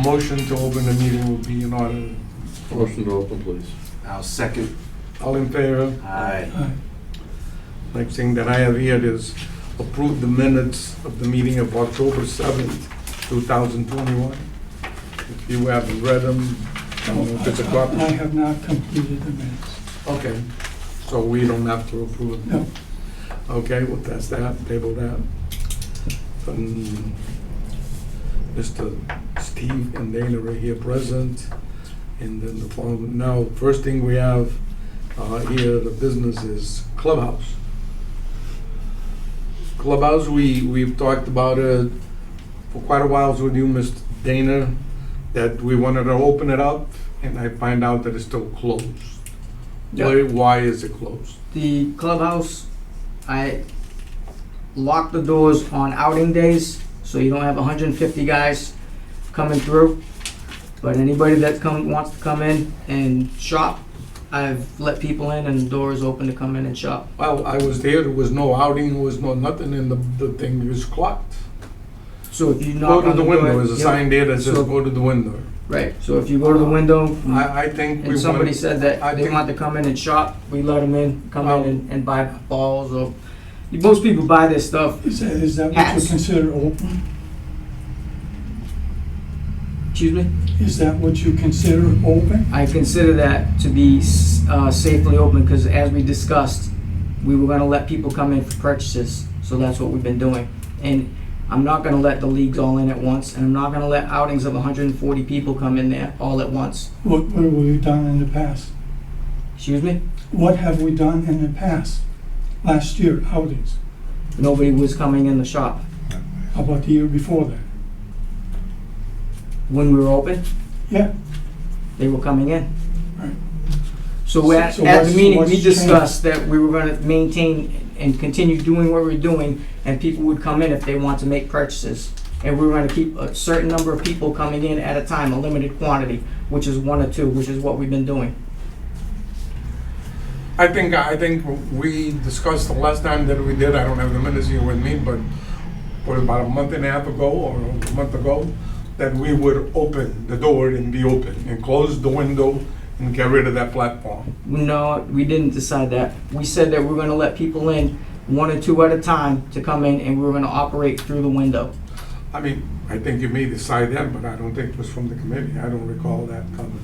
motion to open the meeting will be in order. Motion to open, please. I'll second. All in favor? Aye. Next thing that I have here is approve the minutes of the meeting of October 7th, 2021. If you haven't read them, I don't know if it's a copy. I have not completed the minutes. Okay, so we don't have to approve them? No. Okay, well, that's that, table that. Mr. Steve and Dana are here present. And then the following, now, first thing we have here, the business is Clubhouse. Clubhouse, we've talked about it for quite a while with you, Mr. Dana, that we wanted to open it up, and I find out that it's still closed. Yep. Why is it closed? The clubhouse, I lock the doors on outing days, so you don't have 150 guys coming through. But anybody that wants to come in and shop, I've let people in and the door is open to come in and shop. Well, I was there was no outing, there was no nothing, and the thing was clocked. So if you Go knock to on the the window, door, there's a yep. sign there that says So- go to the window. Right, so if you go to the window I think we and somebody want, said that I they think- want to come in and shop, we let them in, come in and buy balls or, most people buy this stuff. Is that what Hats. you consider open? Excuse me? Is that what you consider open? I consider that to be safely open because as we discussed, we were gonna let people come in for purchases, so that's what we've been doing. And I'm not gonna let the leagues all in at once, and I'm not gonna let outings of 140 people come in there all at once. What have we done in the past? Excuse me? What have we done in the past? Last year, outings. Nobody was coming in the shop. How about the year before that? When we were open, Yeah. they were coming in. Right. So at So the what's- meeting, what's we changed? discussed that we were gonna maintain and continue doing what we're doing, and people would come in if they want to make purchases. And we were gonna keep a certain number of people coming in at a time, a limited quantity, which is 1 or 2, which is what we've been doing. I think we discussed the last time that we did, I don't have the minutes here with me, but about a month and a half ago or a month ago, that we would open the door and be open and close the window and get rid of that platform. No, we didn't decide that. We said that we're gonna let people in 1 or 2 at a time to come in, and we were gonna operate through the window. I mean, I think you may decide that, but I don't think it was from the committee. I don't recall that coming.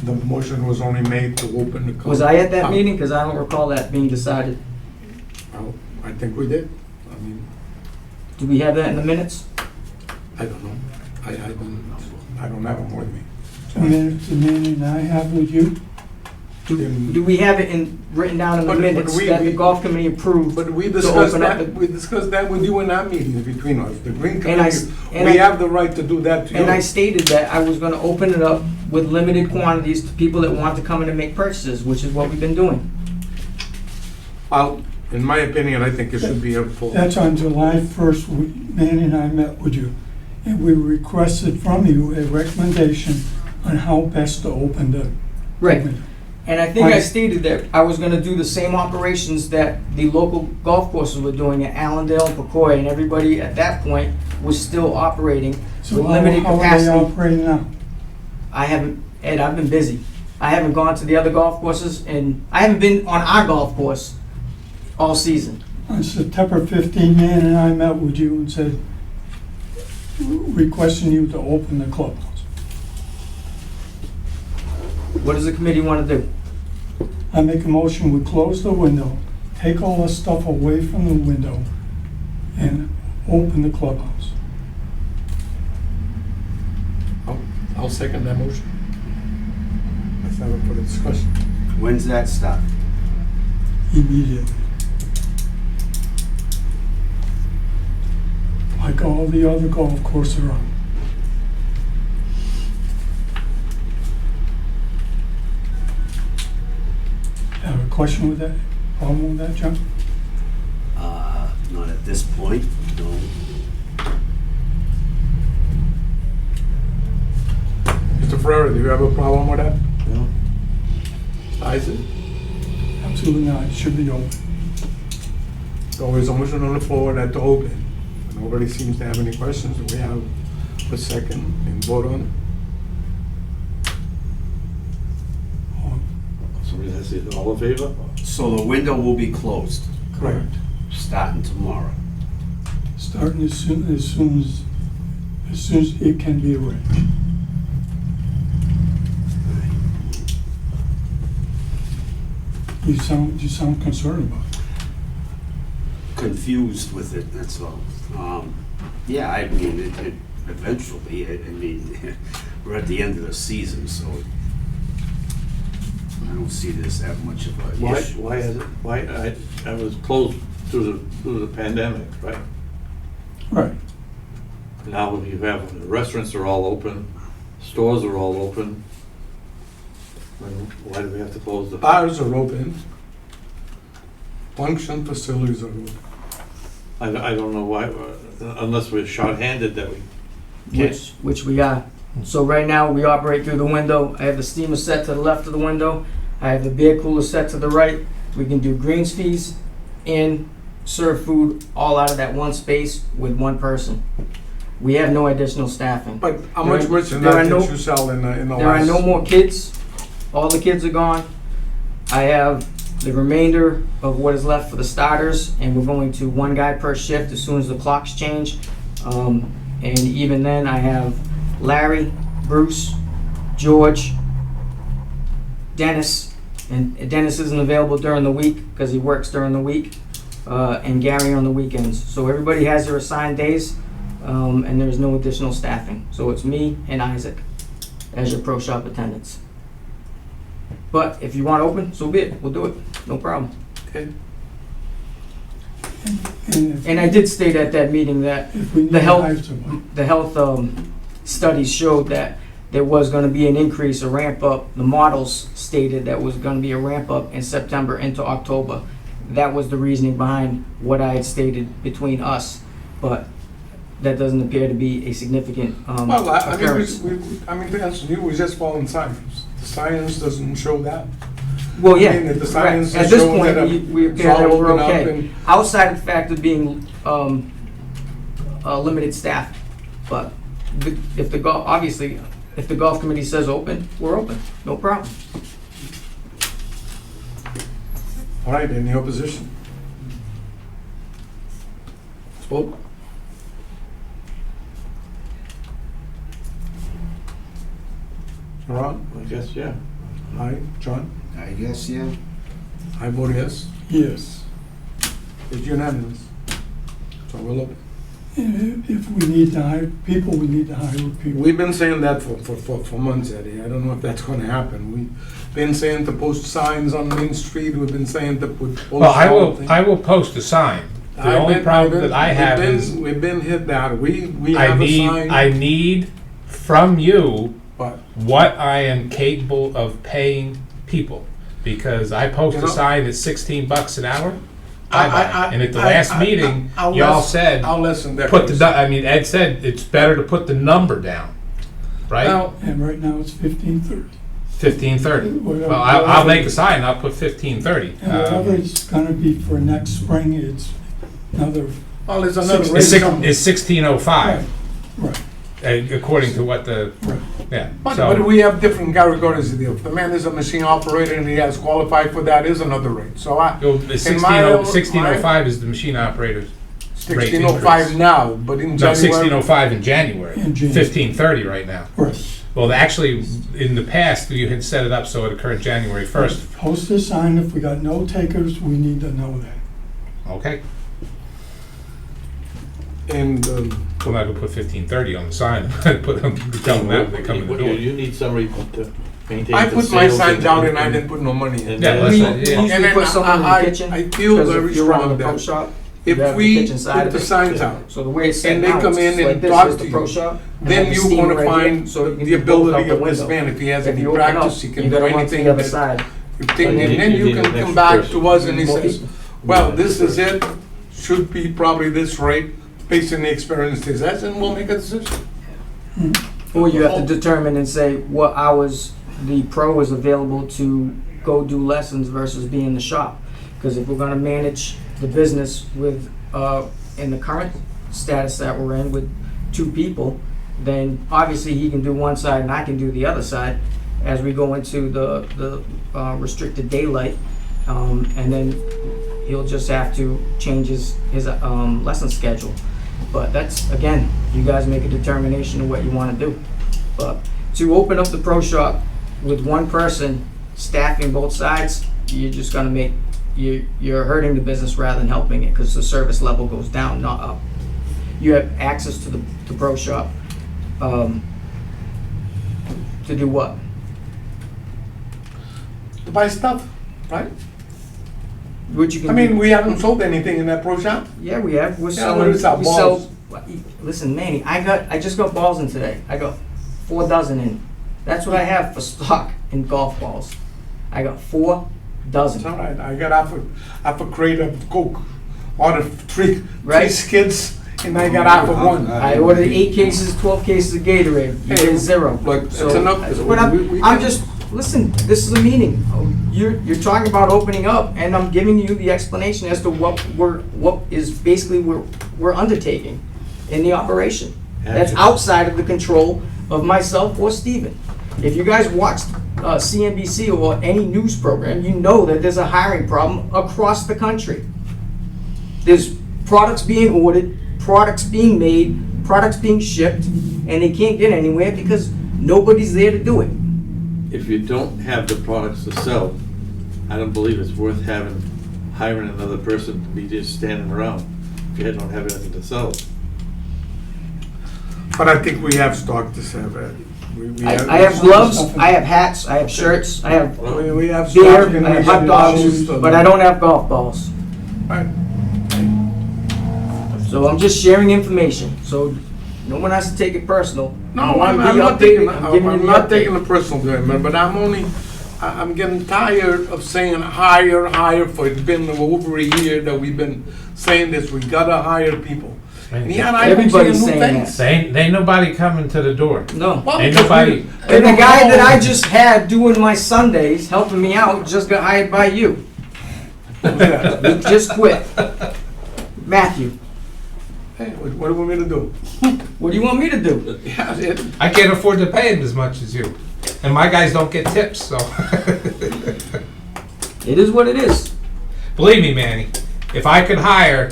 The motion was only made to open the. Was I at that meeting? Because I don't recall that being decided. Well, I think we did. I mean, Do we have that in the minutes? I don't know. I don't have them with me. The minutes the meeting I have with you, Do we have it written down in the But minutes we- that the golf committee approved? But we To discussed open up that, we discussed that with you in our meetings between us. The Green And I- Committee, and we I- have the right to do that to you. And I stated that I was gonna open it up with limited quantities to people that want to come in and make purchases, which is what we've been doing. Well, in my opinion, I think it should be a full. that's on July 1st, Manny and I met with you. And we requested from you a recommendation on how best to open the window. And I think I stated that I was gonna do the same operations that the local golf courses were doing at Allendale and Pecoy, and everybody at that point was still operating So with limited how are they capacity. operating now? I haven't, Ed, I've been busy. I haven't gone to the other golf courses, and I haven't been on our golf course all season. On September 15, Manny and I met with you and said, requesting you to open the clubhouse. What does the committee wanna do? I make a motion, we close the window, take all the stuff away from the window, and open the clubhouse. I'll second that motion. Let's have it for the discussion. When's that start? Immediately. Like all the other golf courses around. Have a question with that? Problem with that, John? Not at this point, no. Mr. Ferrera, do you have a problem with that? No. Isaac? Absolutely not, it should be open. So there's a motion on the floor that to open. Nobody seems to have any questions. We have a second and vote on Is it all in favor? So the window will be closed, Correct. starting tomorrow. Starting as soon as it can be arranged. You sound concerned about it. Confused with it, that's all. Yeah, I mean, it eventually, I mean, we're at the end of the season, so I don't see this that much of a Why, issue. why is it, why, I was closed through the pandemic, right? Right. Now you have, the restaurants are all open, stores are all open. Why do we have to close the? Bars are open. Function facilities are open. I don't know why, unless we're shorthanded that we can't. Which we are. So right now, we operate through the window. I have the steamer set to the left of the window. I have the beer cooler set to the right. We can do greens fees and serve food all out of that one space with one person. We have no additional staffing. But how There much are- merchandise there are did no- you sell in the There are last? no more kids. All the kids are gone. I have the remainder of what is left for the starters, and we're going to one guy per shift as soon as the clocks change. And even then, I have Larry, Bruce, George, Dennis, and Dennis isn't available during the week because he works during the week, and Gary on the weekends. So everybody has their assigned days, and there's no additional staffing. So it's me and Isaac as your pro shop attendants. But if you want to open, so be it. We'll do it. No problem. Okay. And I did state at that meeting that If we need the to health- hire someone, the health studies showed that there was going to be an increase, a ramp up. The models stated that was going to be a ramp up in September into October. That was the reasoning behind what I had stated between us, but that doesn't appear to be a significant Well, I mean, occurrence. I mean, to answer you, we just following science. The science doesn't show that. Well, yeah, I mean, if the correct. science At is this showing point, that we it's appear that all we're open up okay. and- Outside the fact of being limited staff, but if the golf, obviously, if the golf committee says open, we're open, no problem. All right, any opposition? Spoke? Ron? I guess, yeah. Aye. John? I guess, yeah. I vote yes. yes. It's unanimous. So we'll open. And if we need to hire people, we need to hire people. We've been saying that for months, Eddie. I don't know if that's gonna happen. We've been saying to post signs on Main Street. We've been saying to put post. Well, all I will post a sign. The I've only been- problem that I we've have been- is We've been hit that. We I have a need, sign, I need from you but what I am capable of paying people. Because I post You a know- sign at $16 an hour, I- I buy. And at the last meeting, I'll y'all listen- said, I'll listen there. put the, I mean, Ed said it's better to put the number down, right? Well, And right now it's 15:30. 1530. Whatever- Well, I'll make a sign, I'll put 1530. And whatever it's gonna be for next spring, it's another. well, there's another Six- rate coming. It's 1605, Right, according to what the, right. yeah. But So, we have different categories of deal. If the man is a machine operator and he has qualified for that, is another rate. So I, the in my- 1605 is the machine operator's rate 1605 increase. now, but in No, January. 1605 in January, In January. 1530 right now. Right. Well, actually, in the past, you had set it up so it occurred January 1st. Post a sign, if we got no takers, we need to know that. Okay, And, so I'm not gonna put 1530 on the sign. Put them, tell them that when they come in the door. You need somebody to maintain I the put my sales sign down and I didn't put no money in. and- Yeah, We that's right, yeah. usually And then put someone in I- the kitchen. I feel because very if you're running strong a pro that shop, you if have the we kitchen side put of the it. signs out, So the way it's set and they now, come it's in just like and this, talk here's to the pro you, shop. and then the you're steamer gonna right here, find so you can the just bolt out ability the of this window. man. If he has If any you open up, practice, he can you do gotta run to anything. the other that- side. And then you can come back to us and he More says, people. well, this is it, should be probably this rate, based on the experience he has, and we'll make a decision. Or you have to determine and say what hours the pro is available to go do lessons versus be in the shop. Because if we're gonna manage the business with, in the current status that we're in with 2 people, then obviously he can do one side and I can do the other side. as we go into the restricted daylight. And then he'll just have to change his lesson schedule. But that's, again, you guys make a determination of what you want to do. But to open up the pro shop with one person staffing both sides, you're just gonna make, you're hurting the business rather than helping it, because the service level goes down, not up. You have access to the pro shop, to do what? To buy stuff, right? What you can I mean, do. we haven't sold anything in that pro shop. Yeah, we have. We're Yeah, selling. what is that, we balls? sell. Listen, Manny, I just got balls in today. I got 4 dozen in. That's what I have for stock in golf balls. I got 4 It's dozen. all right. I got half a crate of Coke, ordered three Right. skids, and I got half of one. I ordered 8 cases, 12 cases of Gatorade. You Hey, get 0. look, it's So, enough. but We I'm can- just listen. This is a meeting. You're talking about opening up, and I'm giving you the explanation as to what is basically we're undertaking in the operation. That's outside of the control of myself or Steven. If you guys watched CNBC or any news program, you know that there's a hiring problem across the country. There's products being ordered, products being made, products being shipped, and they can't get anywhere because nobody's there to do it. If you don't have the products to sell, I don't believe it's worth hiring another person to be just standing around if you don't have anything to sell. But I think we have stock to sell. I have gloves, I have hats, I have shirts, I have We have beer, stock and I we have got hot dogs, bottles of- but I don't have golf balls. Right. So I'm just sharing information, so no one has to take it personal. No, I wanna I'm be not updated, taking, I'm giving you I'm the not update. taking the personal judgment, but I'm getting tired of saying hire for, it's been over a year that we've been saying this, we gotta hire people. And yet I don't see a new Everybody's saying face. Ain't nobody coming to the door. No. Well, Ain't because nobody- we- And they the don't guy that know. I just had doing my Sundays, helping me out, just got hired by you. Yeah. He just quit. Matthew, Hey, what do you want me to do? what do you want me to do? Yeah, I can't afford to pay him as much as you. And my guys don't get tips, so. It is what it is. Believe me, Manny, if I could hire,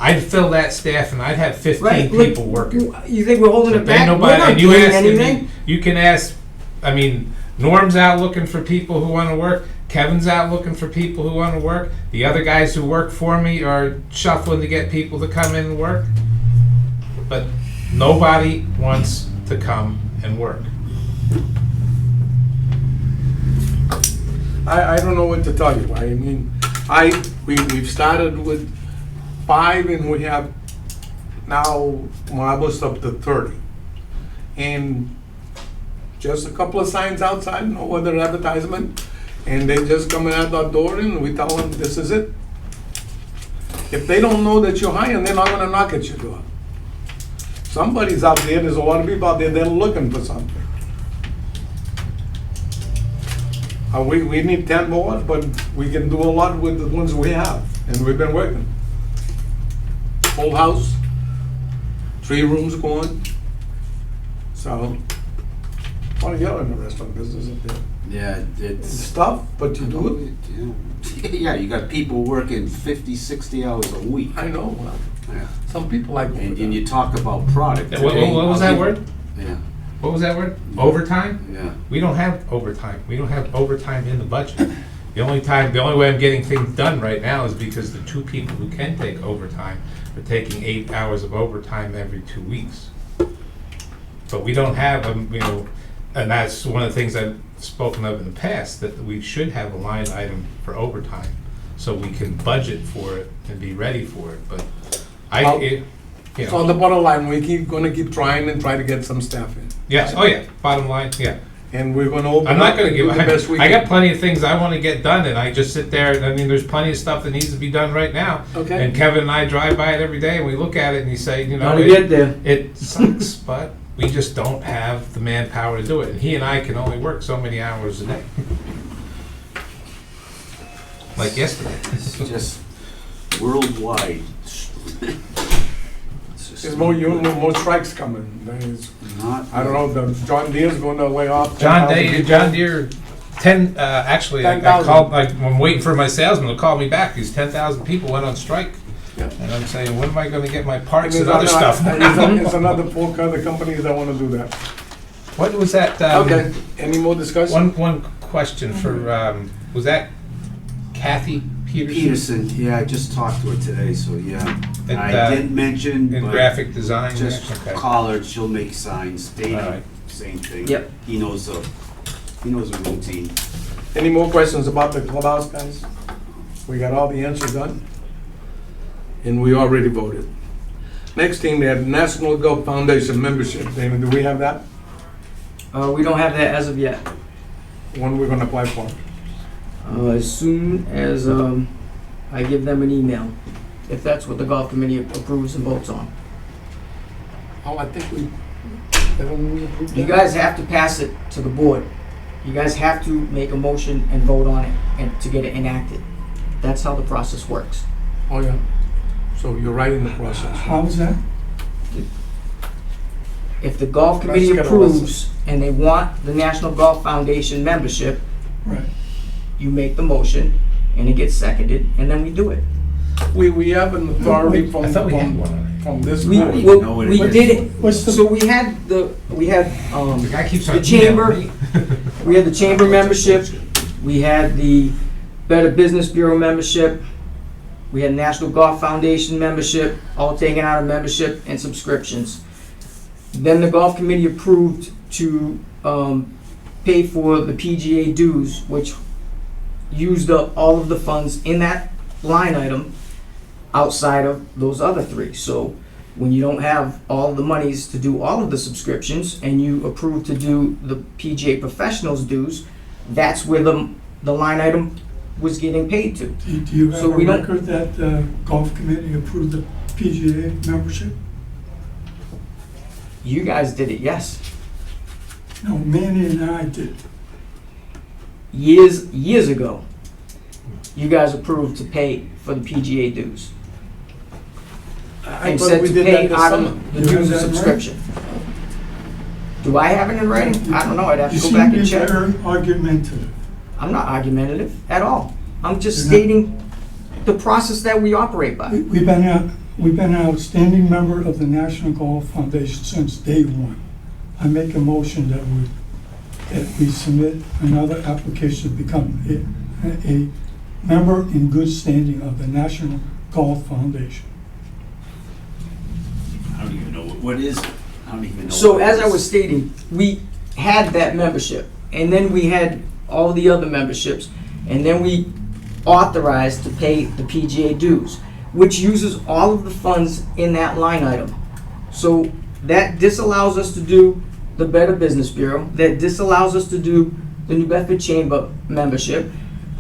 I'd fill that staff and I'd have 15 Right? Look, people working. You think we're holding So it ain't back? We're nobody, not and you doing ask, anything. you can ask, I mean, Norm's out looking for people who want to work. Kevin's out looking for people who want to work. The other guys who work for me are shuffling to get people to come in and work. But nobody wants to come and work. I don't know what to tell you. I mean, we've started with 5 and we have now almost up to 30. And just a couple of signs outside, no other advertisement. And they just come out the door and we tell them this is it. If they don't know that you're hiring, they're not gonna knock at your door. Somebody's out there, there's a lot of people out there, they're looking for something. We need 10 more, but we can do a lot with the ones we have, and we've been working. Full house, 3 rooms going. So, want to get in the restaurant business up there. Yeah, It's it's. tough, but you do it. Yeah, you got people working 50, 60 hours a week. I know, Yeah. some people like And it. you talk about product. What was that word? Yeah, What was that word? Overtime? yeah. We don't have overtime. We don't have overtime in the budget. The only way I'm getting things done right now is because the 2 people who can take overtime are taking 8 hours of overtime every 2 weeks. But we don't have, and that's one of the things I've spoken of in the past, that we should have a line item for overtime so we can budget for it and be ready for it. But So the bottom line, gonna keep trying and try to get some staff in. yes, oh yeah, bottom line, yeah. And we're gonna open I'm not up gonna and give, do the best we I got can. plenty of things I wanna get done, and I just sit there, I mean, there's plenty of stuff that needs to be done right now. Okay. And Kevin and I drive by it every day, and we look at it, and you say, Gotta get there. it sucks, but we just don't have the manpower to do it, and he and I can only work so many hours a day. Like yesterday. It's just worldwide. It's just There's more strikes coming. Not. I don't know, the John Deere's gonna lay off. John 10,000 Deere, people. John Deere, actually, I 10,000. called, I'm waiting for my salesman to call me back, these 10,000 people went on strike. Yeah. And I'm saying, when am I gonna get my And parts and there's other stuff? There's another 4 other companies that wanna do that. What was that? Okay, any more discussion? One question for, was that Kathy Peterson? Peterson, yeah, I just talked to her today, so yeah. And, I didn't mention, In but graphic design? just Okay. call her, she'll make signs, All data, right. same thing. Yep. He knows the routine. Any more questions about the clubhouse, guys? We got all the answers done? And we already voted. Next thing, they have National Golf Foundation membership. Dana, do we have that? We don't have that as of yet. When we're gonna apply for? As soon as I give them an email, if that's what the golf committee approves and votes on. Oh, I think we, haven't we approved that? You guys have to pass it to the board. You guys have to make a motion and vote on it and to get it enacted. That's how the process works. Oh, yeah. So you're right in the process. How's that? If the golf committee Let's get a list. approves and they want the National Golf Foundation membership, Right. you make the motion and it gets seconded and then we do it. We have an authority from, I thought we had one already. from this We, board. even know what it we is. did it. What's the- So we had The guy keeps on the chamber, emailing me. we had the chamber membership, we had the Better Business Bureau membership, we had National Golf Foundation membership, all taken out of membership and subscriptions. Then the golf committee approved to pay for the PGA dues, which used up all of the funds in that line item outside of those other 3. So when you don't have all the monies to do all of the subscriptions and you approve to do the PGA professionals dues, that's where the line item was getting paid to. Do you have So a we don't- record that golf committee approved the PGA membership? You guys did it, yes. No, Manny and I did. Years ago, you guys approved to pay for the PGA dues. I And thought said we to did that pay this out summer. of the You have dues that of in subscription. Do I have it in writing? I don't know, I'd have You to go seem back to and be check. very argumentative. I'm not argumentative at all. I'm just You're not- stating the process that we operate by. We've been an outstanding member of the National Golf Foundation since day one. I make a motion that we submit another application to become a member in good standing of the National Golf Foundation. I don't even know, what is it? I don't even know. So what it as I is. was stating, we had that membership, and then we had all the other memberships, and then we authorized to pay the PGA dues, which uses all of the funds in that line item. So that disallows us to do the Better Business Bureau, that disallows us to do the New Bedford Chamber membership,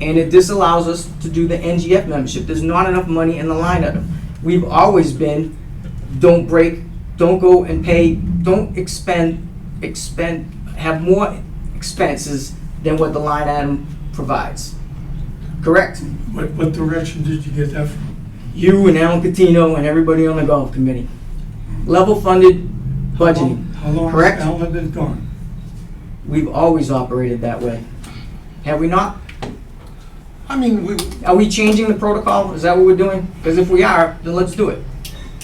and it disallows us to do the NGF membership. There's not enough money in the line item. We've always been, don't go and pay, don't expend, have more expenses than what the line item provides. Correct? What direction did you get that from? You and Alan Catino and everybody on the golf committee. Level funded budgeting. How long Correct? has Alan been gone? We've always operated that way. Have we not? I mean, Are we changing the protocol? Is that what we're doing? Because if we are, then let's do it.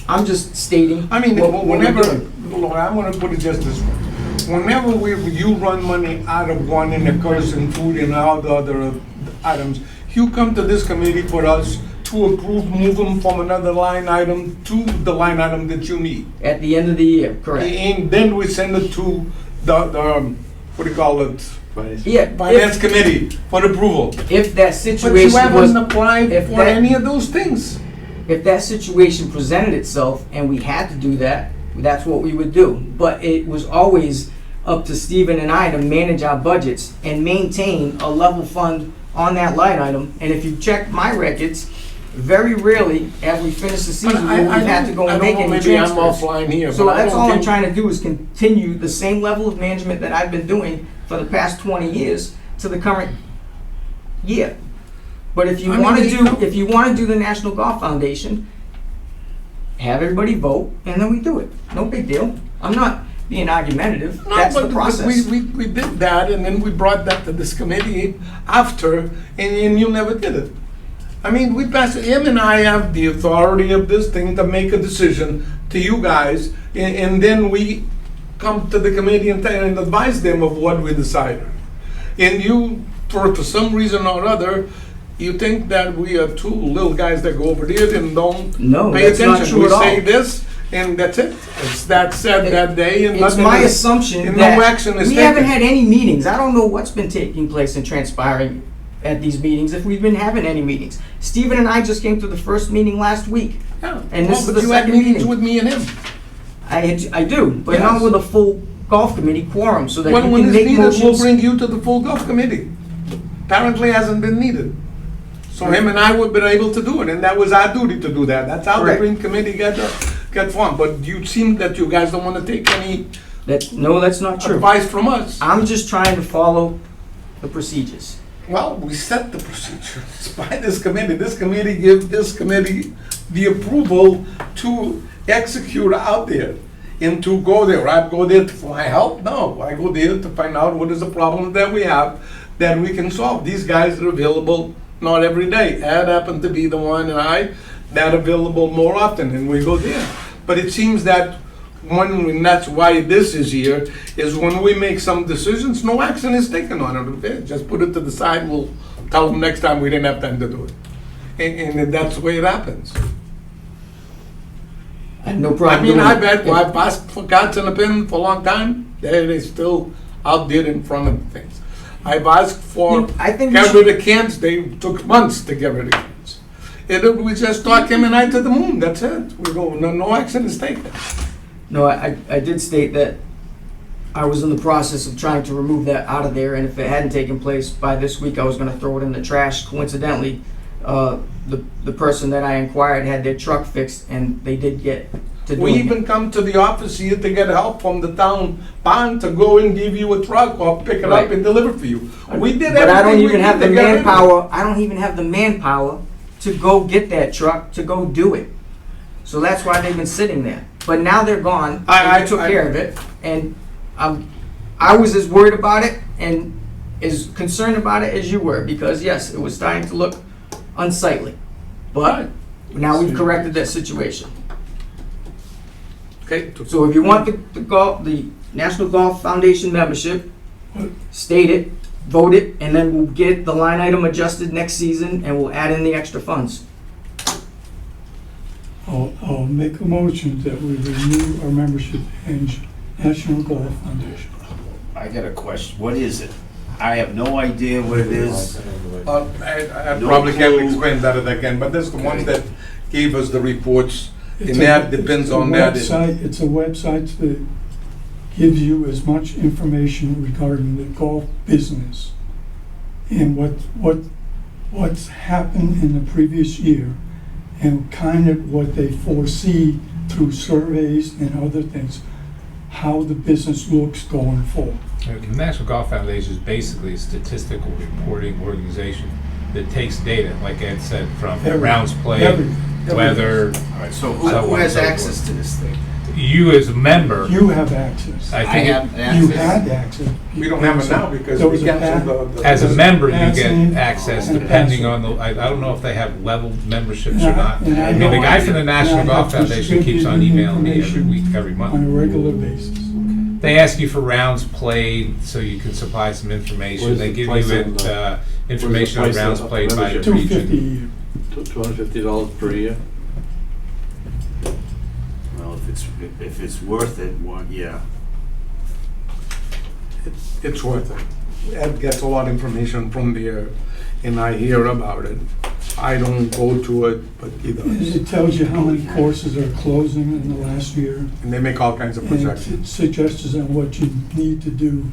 I'm just stating. I mean, what we're whenever, doing. Lord, I'm gonna put it just this way. Whenever you run money out of one and occurs in food and all the other items, you come to this committee for us to approve, move them from another line item to the line item that you need. At the end of the year, correct. And then we send it to the what do you call it? Yeah, Finance committee for approval. if that But you situation was, haven't applied if for that- any of those things. if that situation presented itself and we had to do that, that's what we would do. But it was always up to Stephen and I to manage our budgets and maintain a level fund on that line item. And if you check my records, very rarely have we finished the season where we've had to go and make any Maybe I'm transfers. offline here, So but I that's don't all I'm think- trying to do is continue the same level of management that I've been doing for the past 20 years to the current year. But if you I mean, want to they- do, if you want to do the National Golf Foundation, have everybody vote, and then we do it. No big deal. I'm not being argumentative. No, That's the but process. we did that, and then we brought that to this committee after, and you never did it. I mean, we passed, him and I have the authority of this thing to make a decision to you guys, and then we come to the committee and advise them of what we decided. And you, for some reason or other, you think that we are two little guys that go over there and don't No, pay that's not attention. true We at say all. this, and that's it. It's that said that day, and It's nothing my is- assumption and that no action is we taken. haven't had any meetings. I don't know what's been taking place and transpiring at these meetings, if we've been having any meetings. Stephen and I just came to the first meeting last week. Yeah. And this Well, is but the you had second meetings meeting. with me and him. I do, but not Yes. with a full golf committee quorum, so that When you can it's make needed, we'll motions. bring you to the full golf committee. Apparently hasn't been needed. So him and I would been able to do it, and that was our duty to do that. That's how the Correct. green committee got formed. But you seem that you guys don't want to take any No, that's not true. advice from us. I'm just trying to follow the procedures. Well, we set the procedures by this committee. This committee gives this committee the approval to execute out there and to go there. I go there for my help? No, I go there to find out what is the problem that we have that we can solve. These guys are available not every day. Ed happened to be the one, and I, that available more often, and we go there. But it seems that and that's why this is here, is when we make some decisions, no action is taken on it. Okay, just put it to the side, we'll tell them next time we didn't have time to do it. And that's the way it happens. I have no I problem mean, doing I it. bet, well, I've asked for cards and a pen for a long time, they still out there in front of things. I've asked for, Yeah, I think we get should- rid of cans, they took months to get rid of cans. We just talk him and I to the moon, that's it. We go, no action is taken. No, I did state that I was in the process of trying to remove that out of there, and if it hadn't taken place by this week, I was gonna throw it in the trash. Coincidentally, the person that I inquired had their truck fixed, and they did get to We doing even it. come to the office here to get help from the town bond to go and give you a truck or pick it up Right. and deliver for you. We did But I don't everything we even did have the to get rid of it. manpower, I don't even have the manpower to go get that truck, to go do it. So that's why they've been sitting there. But now they're gone, and we took care of it, and I was as worried about it and as concerned about it as you were, because yes, it was starting to look unsightly. But now we've corrected that situation. Okay, So if you want the National Golf Foundation membership, state it, vote it, and then we'll get the line item adjusted next season, and we'll add in the extra funds. I'll make a motion that we renew our membership in National Golf Foundation. I got a question. What is it? I have no idea what it is. I No probably can't clue. explain better again, but that's the ones Okay. that gave us the reports, It's and a- that depends it's a on that. It's a website that gives you as much information regarding the golf business and what's happened in the previous year and kind of what they foresee through surveys and other things, how the business looks going forward. The National Golf Foundation is basically a statistical reporting organization that takes data, like Ed said, from Every- rounds played, every- weather. All right, so So who on has and so access forth. to this thing? You as a member, You have access. I I think, have You access. had access. We don't have it now because There we was a canceled the. as a member, you That's get in- access and depending password. on the, I don't know if they have level memberships And or I- not. and I I mean, know the guy I from the did. National And I Golf have Foundation keeps on distributed emailing me every information week, every On month. a regular basis. They ask you for rounds played, so you can supply some information. What is They the give price you on the- information on price rounds of the played by membership? the $250 a region. year. $250 per year? Well, if it's worth it, yeah. It's worth it. Ed gets a lot of information from there, and I hear about it. I don't go to it, but he And does. it tells you how many courses are closing in the last year. And they make all kinds of And it projections. suggests on what you need to do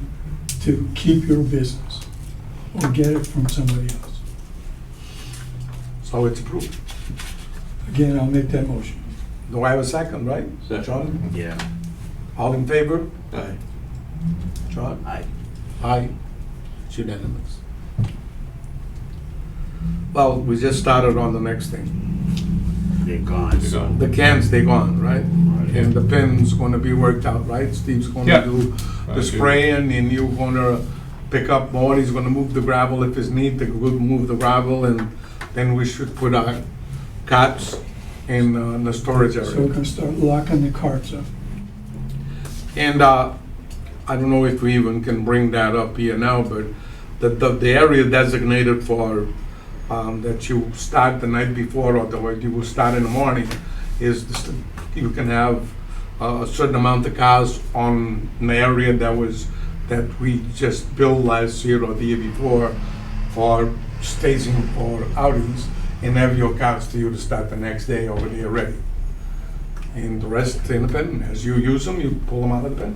to keep your business or get it from somebody else. So it's approved. Again, I'll make that motion. Do I have a second, right? Second. John? Yeah. All in favor? Aye. John? I, Aye. It's unanimous. Well, we just started on the next thing. they're gone, so. The cans, they gone, right? Right. And the pin's gonna be worked out, right? Steve's Yeah. gonna do the spraying, and you're gonna pick up more, he's gonna move the gravel if it's need to move the gravel, and then we should put our carts in the storage So we area. can start locking the carts up. And I don't know if we even can bring that up here now, but the area designated for, that you start the night before, or you will start in the morning, is you can have a certain amount of cars on the area that we just built last year or the year before for staging for outings, and have your cars to you to start the next day over there ready. And the rest in the bin, as you use them, you pull them out of the bin.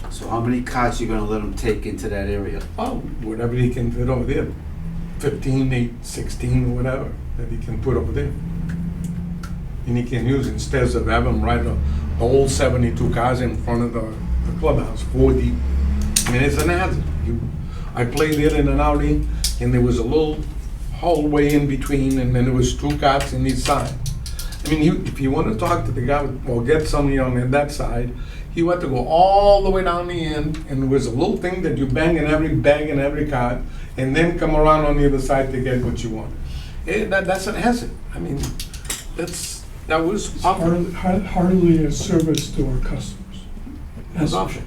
So how many carts you gonna let them take into that area? Oh, whatever he can fit over there, 15, 8, 16, whatever, that he can put over there. And he can use, instead of having right the whole 72 cars in front of the clubhouse, 4 deep. I mean, it's an hazard. I played it in an outing, and there was a little hallway in between, and then there was 2 carts in each side. I mean, if you want to talk to the guy, or get somebody on that side, you had to go all the way down the end, and there was a little thing that you bang in every bag in every cart, and then come around on the other side to get what you want. That's an hazard. I mean, that was It's awful. hardly a service to our customers. That's awful.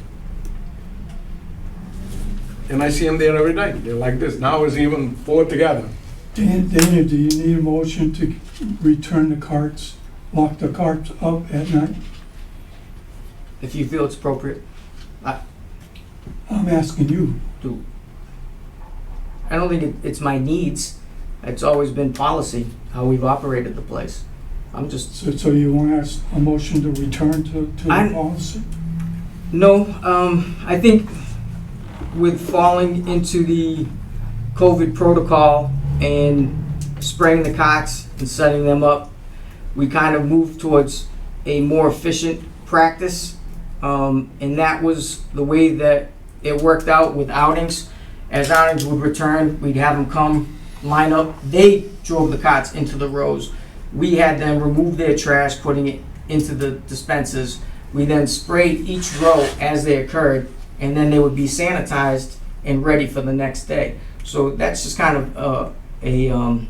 And I see them there every day. They're like this. Now it's even 4 together. Dana, do you need a motion to return the carts, lock the carts up at night? If you feel it's appropriate. I'm asking you. I don't think it's my needs. It's always been policy, how we've operated the place. I'm just, So you want us a motion to return to the policy? no, I think with falling into the COVID protocol and spraying the cots and setting them up, we kind of moved towards a more efficient practice. And that was the way that it worked out with outings. As outings would return, we'd have them come, line up. They drove the cots into the rows. We had them remove their trash, putting it into the dispensers. We then sprayed each row as they occurred, and then they would be sanitized and ready for the next day. So that's just kind of an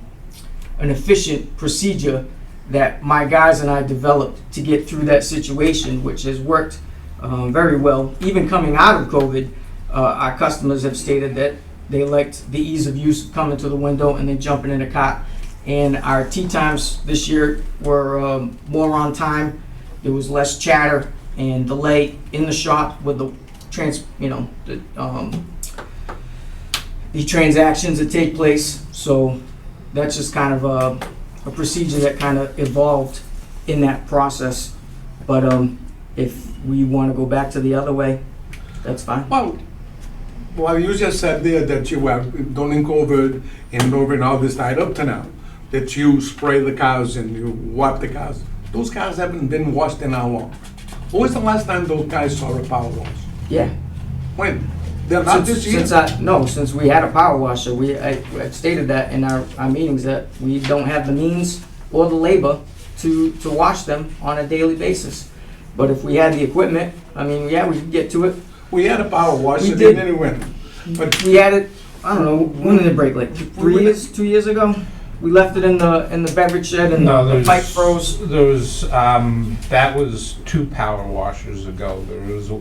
efficient procedure that my guys and I developed to get through that situation, which has worked very well. Even coming out of COVID, our customers have stated that they liked the ease of use of coming to the window and then jumping in a cot. And our tea times this year were more on time. There was less chatter and delay in the shop with the transactions that take place. So that's just kind of a procedure that kind of evolved in that process. But if we want to go back to the other way, that's fine. Well, you just said there that you were during COVID and over all this time up to now, that you spray the cars and you wipe the cars. Those cars haven't been washed in how long? When was the last time those guys saw a power wash? Yeah. When? They're not this year? Since we had a power washer, I stated that in our meetings that we don't have the means or the labor to wash them on a daily basis. But if we had the equipment, I mean, yeah, we could get to it. We had a power washer, We it did. didn't win. But We had it, I don't know, when did it break, like 3 years, 2 years ago? We left it in the beverage shed and the pipe froze. There was, that was 2 power washers ago.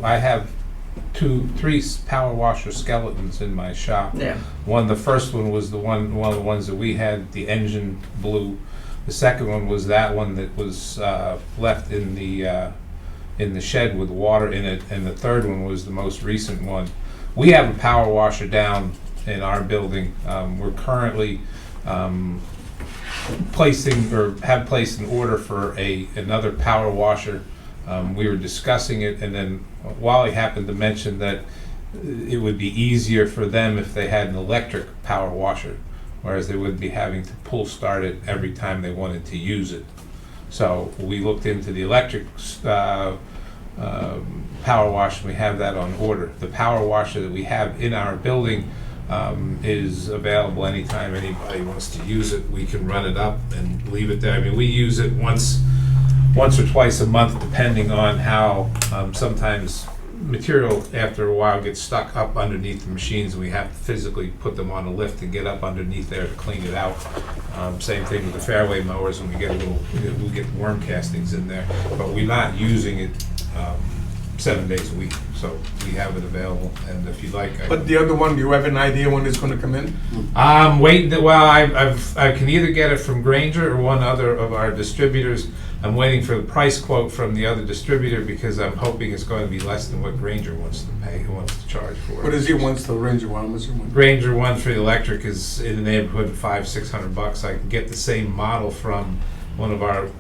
I have 3 power washer skeletons in my shop. Yeah. The first one was one of the ones that we had, the engine blew. The second one was that one that was left in the shed with water in it, and the third one was the most recent one. We have a power washer down in our building. We're currently placing or have placed an order for another power washer. We were discussing it, and then Wally happened to mention that it would be easier for them if they had an electric power washer, whereas they would be having to pull start it every time they wanted to use it. So we looked into the electric power wash, and we have that on order. The power washer that we have in our building is available anytime anybody wants to use it. We can run it up and leave it there. I mean, we use it once or twice a month, depending on how, sometimes material after a while gets stuck up underneath the machines, and we have to physically put them on a lift and get up underneath there to clean it out. Same thing with the fairway mowers, when we get we get worm castings in there, but we're not using it 7 days a week, so we have it available, and if you'd like, But the other one, do you have an idea when it's gonna come in? I'm waiting, well, I can either get it from Granger or one other of our distributors. I'm waiting for the price quote from the other distributor, because I'm hoping it's going to be less than what Granger wants to pay, who wants to charge for it. What is he wants the Ranger one? What's he want? Granger one for the electric is in the neighborhood of $500-600. I can get the same model from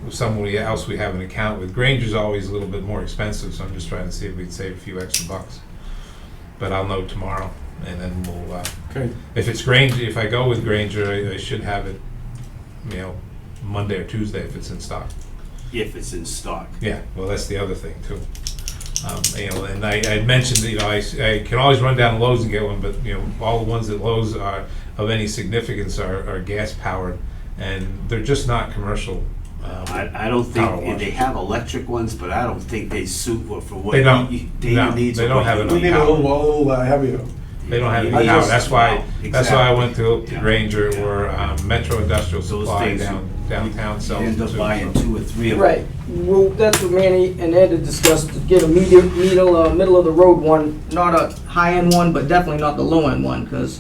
somebody else we have an account with. Granger's always a little bit more expensive, so I'm just trying to see if we can save a few extra bucks. But I'll know tomorrow, and then we'll, Okay, if it's Granger, if I go with Granger, I should have it, Monday or Tuesday if it's in stock. If it's in stock. Yeah, well, that's the other thing too. And I mentioned that, I can always run down to Lowe's and get one, but, all the ones at Lowe's are, of any significance, are gas powered, and they're just not commercial. I don't power think, washers. they have electric ones, but I don't think they suit for what They don't. David No, needs. they or don't what have you enough we need a little heavier. They don't have You any need- power. That's why I went to Yeah. Granger Yeah. or Metro Industrial Those Supply things, downtown You sells end them up too. buying So- 2 or 3 of them. Right, well, that's what Manny and Ed had discussed, to get a middle of the road one, not a high-end one, but definitely not the low-end one, because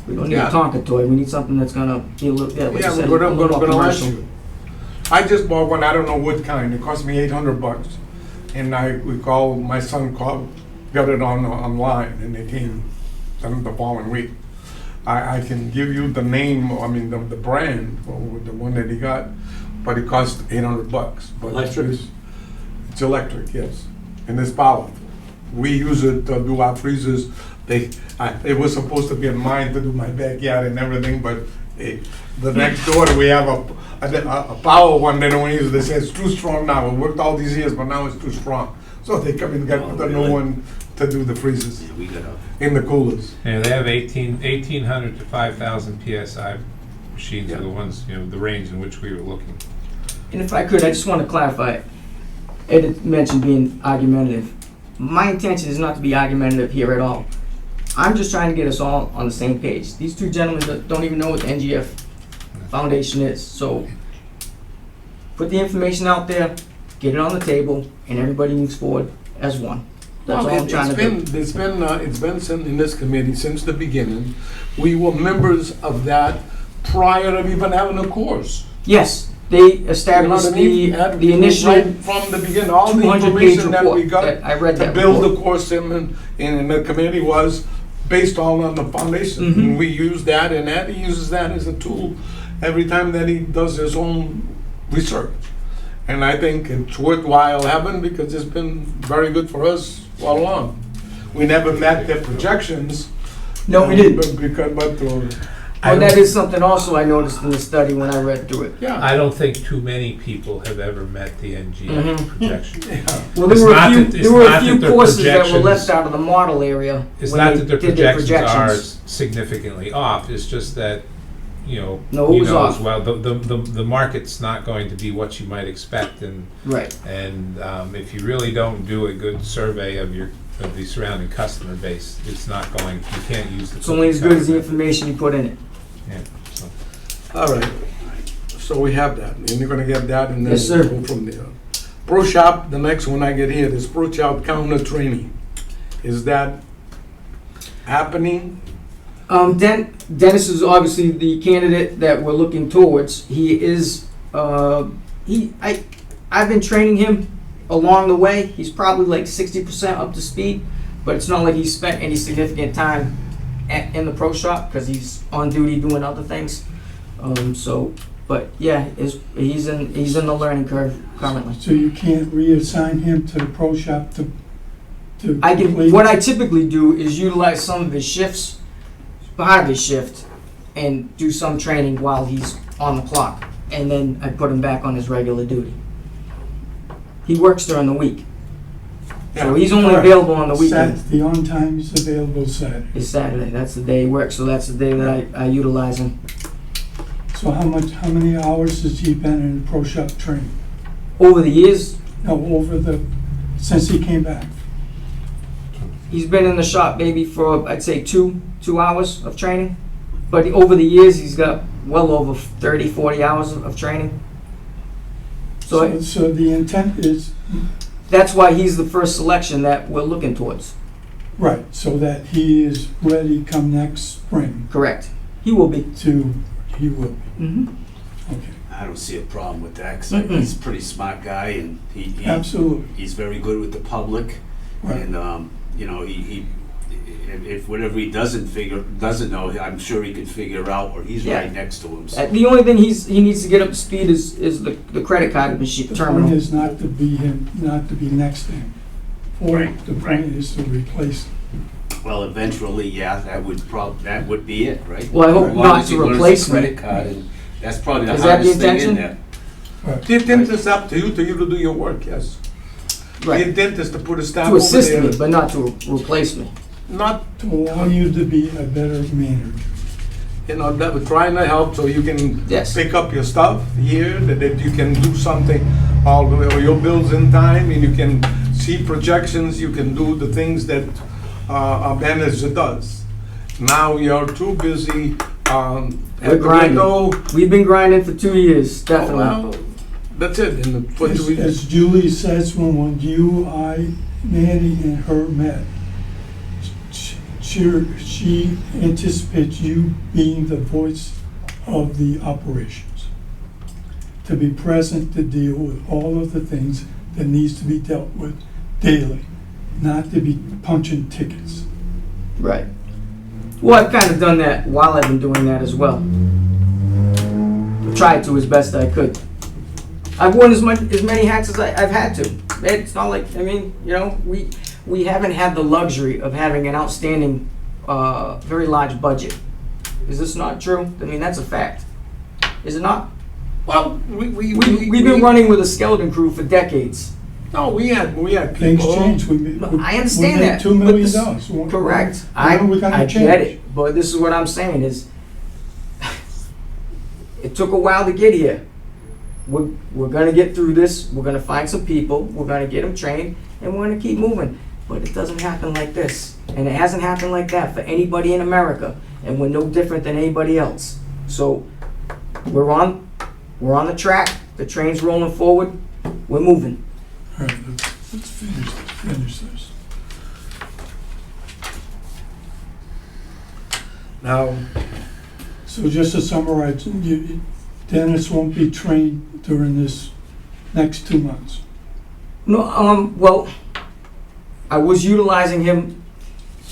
we don't need a Yeah. Tonka toy, we need something that's gonna be a little, like you Yeah, said, a we're little more gonna ask commercial. you. I just bought one, I don't know what kind, it cost me $800, and my son got it online, and it came the following week. I can give you the name, the brand, or the one that he got, but it cost $800. But Electric? It's electric, yes, and it's powerful. We use it to do our freezers. It was supposed to be in mine to do my backyard and everything, but the next door, we have a power one they don't use. They say it's too strong now. It worked all these years, but now it's too strong. So they come and get Oh, the really? new one to do the freezers Yeah, we got in the coolers. Yeah, they have 1,800 to 5,000 PSI machines are the Yeah. ones, the range in which we were looking. And if I could, I just want to clarify, Ed had mentioned being argumentative. My intention is not to be argumentative here at all. I'm just trying to get us all on the same page. These two gentlemen that don't even know what the NGF Foundation is, so put the information out there, get it on the table, and everybody moves forward as one. That's all I'm trying to do. It's been in this committee since the beginning. We were members of that prior to even having a course. Yes, they You know established what I mean? At- the initial right from the beginning, all the 200-page information that we report. got I read to that build the report. course in the committee was based all on the foundation. Mhm. And we use that, and Eddie uses that as a tool every time that he does his own research. And I think it's worthwhile having, because it's been very good for us all along. We never met their projections. No, we didn't. I But that don't- is something also I noticed in the study when I read through it. Yeah. I don't think too many people have ever met the NGF Mhm. projection. Yeah. Well, It's there were not a few, that- it's there were a not few that their courses that were projections- left out of the model area It's when not they that their did their projections are projections. significantly off, it's just that, No, it was as off. well, the market's not going to be what you might expect, and Right. if you really don't do a good survey of the surrounding customer base, it's not going, you can't use the. It's only as good as the cookie cutter. information you put in it. Yeah, so. All right, so we have that, and you're gonna get that, and then Yes, sir. we'll go from there. Pro Shop, the next one I get here, is Pro Shop counter training. Is that happening? Dennis is obviously the candidate that we're looking towards. He is, I've been training him along the way. He's probably like 60% up to speed, but it's not like he's spent any significant time in the pro shop because he's on duty doing other things. But yeah, he's in the learning curve currently. So you can't reassign him to the pro shop to I can. complete- What I typically do is utilize some of his shifts, part of his shift, and do some training while he's on the clock, and then I put him back on his regular duty. He works during the week. So Yeah. he's only Correct. available on the weekend. The on time is available Saturday. Is Saturday. That's the day he works, so that's the day that I utilize him. So how many hours has he been in pro shop training? Over the years, No, since he came back? he's been in the shop maybe for, I'd say, two hours of training. But over the years, he's got well over 30, 40 hours of training. So So the intent is, that's why he's the first selection that we're looking towards. right, so that he is ready come next spring Correct. He will be. he will be, Mm-hmm. okay. I don't see a problem with that, 'cause Mm-mm. he's a pretty smart guy, and Absolutely, he's very good with the public. right. And, you know, if whatever he doesn't know, I'm sure he can figure out, or he's Yeah. right next to him. So. The only thing he needs to get up to speed is the credit card machine The terminal. point is not to be next to him. Right, The point is to replace him. Well, eventually, yeah, that would be it, right? Well, I hope As long not as he to learns the replace me. credit card, and that's probably the Is that the hardest thing in intention? there. Right. The intent is up to you to do your work, yes. The Right. intent is to put a staff To over assist there, me, but not to replace me. not, To allow you to be a better manager. that we're trying to help so you can Yes. pick up your stuff here, that you can do something, all the way, or your bills in time, and you can see projections, you can do the things that a manager does. Now you're too busy, We're at the grinding. window. We've been grinding for 2 years, definitely. Well, that's it, and what do we? As Julie says, when you, I, Manny, and her met, she anticipates you being the voice of the operations, to be present to deal with all of the things that needs to be dealt with daily, not to be punching tickets. Right. Well, I've kind of done that while I've been doing that as well. I've tried to as best I could. I've worn as many hats as I've had to. It's not like, we haven't had the luxury of having an outstanding, very large budget. Is this not true? I mean, that's a fact. Is it not? Well, We've been running with a skeleton crew for decades. No, we had Things people. change. I understand that. $2 but million. this- Correct. When are we gonna I change? get it, but this is what I'm saying is, it took a while to get here. We're gonna get through this, we're gonna find some people, we're gonna get them trained, and we're gonna keep moving. But it doesn't happen like this, and it hasn't happened like that for anybody in America, and we're no different than anybody else. So, we're on the track, the train's rolling forward, we're moving. All right, let's finish this. Now, So just to summarize, Dennis won't be trained during this next 2 months. No, well, I was utilizing him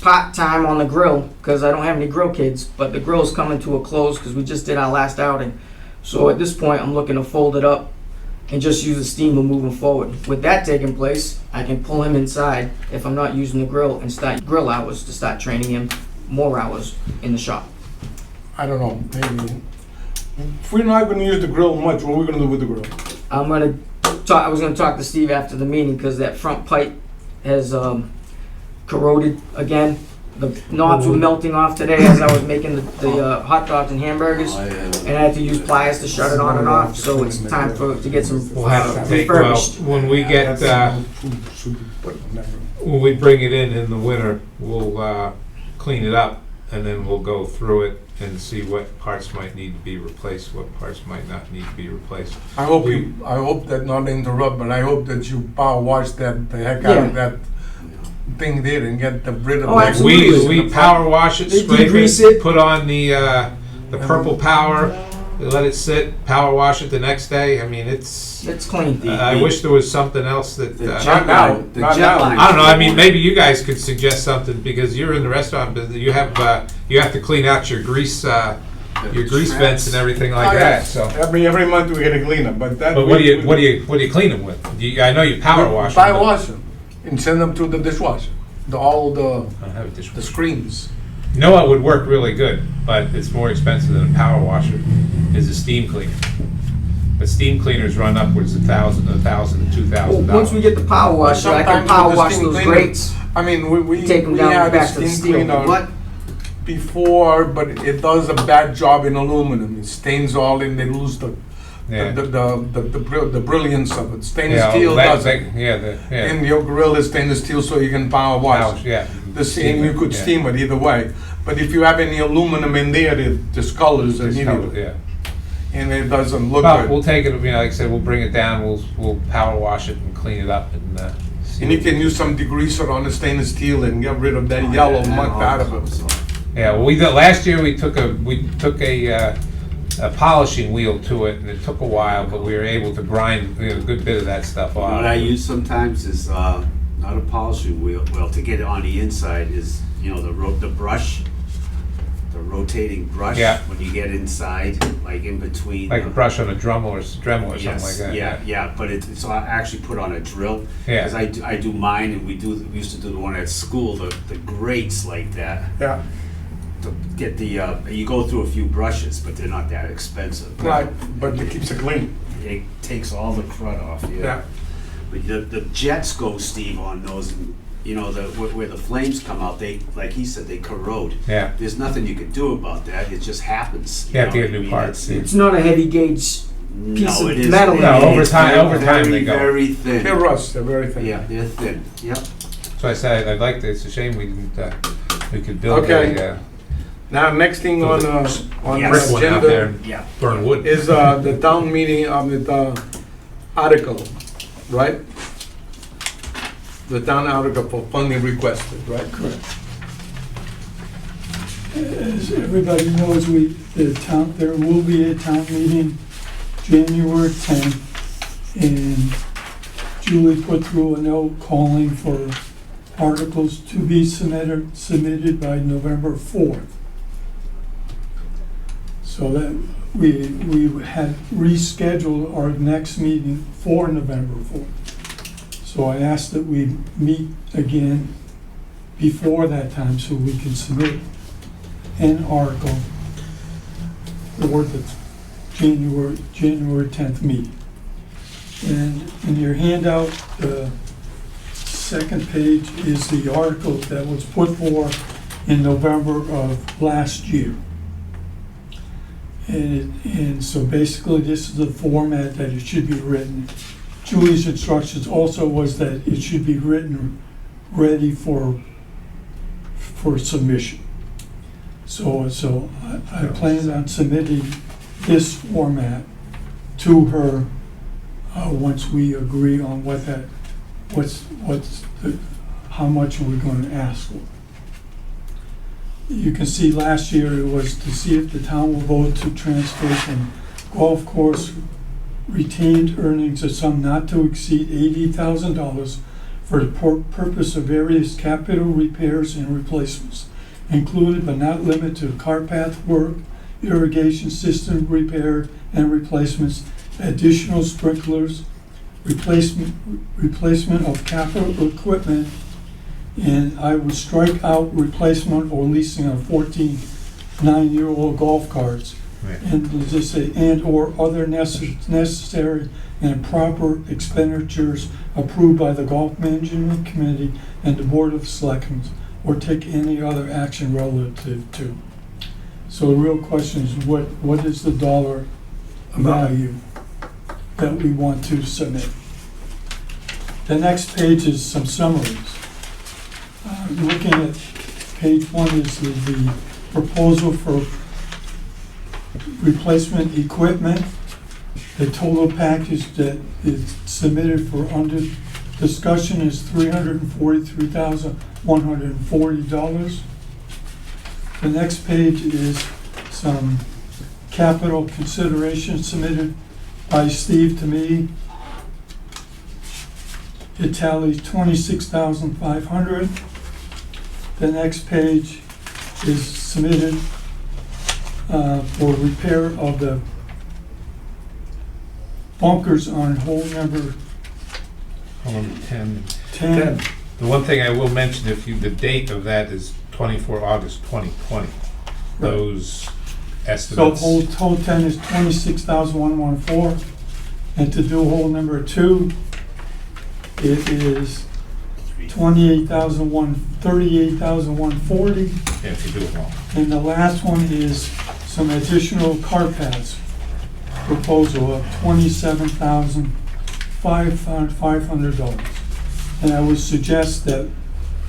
part-time on the grill, because I don't have any grill kids, but the grill's coming to a close, because we just did our last outing. So at this point, I'm looking to fold it up and just use the steamer moving forward. With that taking place, I can pull him inside if I'm not using the grill and start grill hours to start training him more hours in the shop. I don't know, maybe, if we're not gonna use the grill much, what are we gonna do with the grill? I'm gonna talk. I was gonna talk to Steve after the meeting because that front pipe has corroded again. The knobs were melting off today as I was making the hot dogs and hamburgers, and I had to use pliers to shut it on and off. So it's time to get some We'll have to take, well, refurbished. when we get, when we bring it in the winter, we'll clean it up, and then we'll go through it and see what parts might need to be replaced, what parts might not need to be replaced. I hope that, not to interrupt, but I hope that you power wash the heck out of Yeah. that thing there and get rid of Oh, that. absolutely. grease in We the power wash it, They scrape degrease it, it. put on the purple power, we let it sit, power wash it the next day. I mean, it's, It's clean. I wish there was something else that, The Not jet now, line, the not jet now. line. I don't know, I mean, maybe you guys could suggest something, because you're in the restaurant business, you have to clean out your grease vents and everything like that, so. Every month we get a cleaner, but that. But what do you clean them with? I know you power wash them. Power but- wash them and send them to the dishwasher, all I don't have a the dishwasher. screens. You know what would work really good, but it's more expensive than a power washer, is a steam cleaner. But steam cleaners run upwards of $1,000 to $2,000. Once we get the power washer, I can Sometimes power with the wash steam those cleaner, grates. I mean, we Take 'em we down had a back to the steam steel. cleaner What? before, but it does a bad job in aluminum. It stains all and they lose Yeah. the brilliance of it. Stainless Yeah, steel that- does it. yeah. And your grill is stainless steel so you can power wash. Yeah. The same, you could Yeah. steam it either way. But if you have any aluminum in there, it discolors Just cover it, immediately. yeah. And it doesn't look Well, we'll good. take it, like I said, we'll bring it down, we'll power wash it and clean it up and, see And you what- can use some degreaser on the stainless steel and get rid of that yellow muck out of it. Yeah, well, we did, last year we took a polishing wheel to it, and it took a while, but we were able to grind, a good bit of that stuff off. What I use sometimes is, not a polishing wheel, well, to get it on the inside is, the brush, the rotating brush. Yeah. When you get inside, like in between. Like a brush on a Dremel or something like Yes, that. yeah, but it's actually put on a drill. Yeah. Because I do mine, and we used to do the one at school, the grates like that. Yeah, To get you go through a few brushes, but they're not that expensive. right, but it keeps it clean. It takes all the crud off, Yeah, But the jets go, Steve, on those, where the flames come out, they, like he said, they corrode. Yeah. There's nothing you can do about that, it just happens. You have to know get what I new mean? parts. It's not a heavy gauge piece No, of it is. metal. No, over It's time- very, over time they go. Very thin. they're rust, they're very thin. Yeah, they're thin, yep. So I said, I'd like to, it's a shame we didn't, we could build Okay. a, Now, next thing on Yes. the brick one out there, agenda and Yeah. burn wood. is the town meeting, the article, right? The town article for funding requested, right? Correct. As everybody knows, there will be a town meeting January 10th, and Julie put through a note calling for articles to be submitted by November 4th. So that we had rescheduled our next meeting for November 4th. So I asked that we meet again before that time so we can submit an article for the January 10th meeting. And in your handout, the second page is the article that was put forth in November of last year. And so basically, this is the format that it should be written. Julie's instructions also was that it should be written ready for submission. So I plan on submitting this format to her once we agree on how much we're going to ask for. You can see last year it was to see if the town will vote to transfer from golf course retained earnings a sum not to exceed $80,000 for the purpose of various capital repairs and replacements, included but not limited to cart path work, irrigation system repair and replacements, additional sprinklers, replacement of capital equipment, and I would strike out replacement or leasing of 14 nine-year-old golf carts. Right. And just say, and/or other necessary and proper expenditures approved by the Golf Management Committee and the Board of Selectmen, or take any other action relative to. So the real question is, what is the dollar value that we want to submit? The next page is some summaries. Looking at page 1 is the proposal for replacement equipment. The total package that is submitted for under discussion is $343,140. The next page is some capital consideration submitted by Steve to me. It tallies $26,500. The next page is submitted for repair of the bunkers on hole number 10. 10. The one thing I will mention, the date of that is 24 August 2020. Those So estimates. hole 10 is $26,114. And to do hole number 2, it is 38,140. Yeah, if you do them all. And the last one is some additional car paths proposal of $27,500. And I would suggest that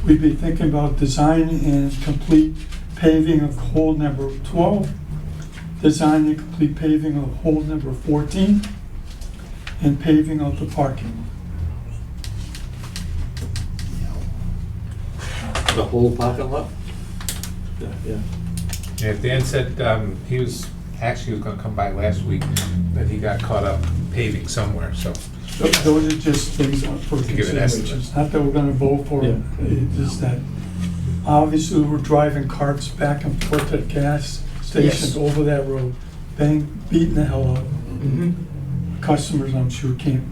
we be thinking about design and complete paving of hole number 12, design and complete paving of hole number 14, and paving of the parking. The whole parking lot? Yeah. Yeah, Dan said he was gonna come by last week, but he got caught up paving somewhere, so. Those are just things for To give an estimate. consideration. Not that we're gonna vote for it, it's just that obviously we're driving carts back and forth at gas stations Yes. over that road, beating the hell out of them. Mhm. Customers, I'm sure, can't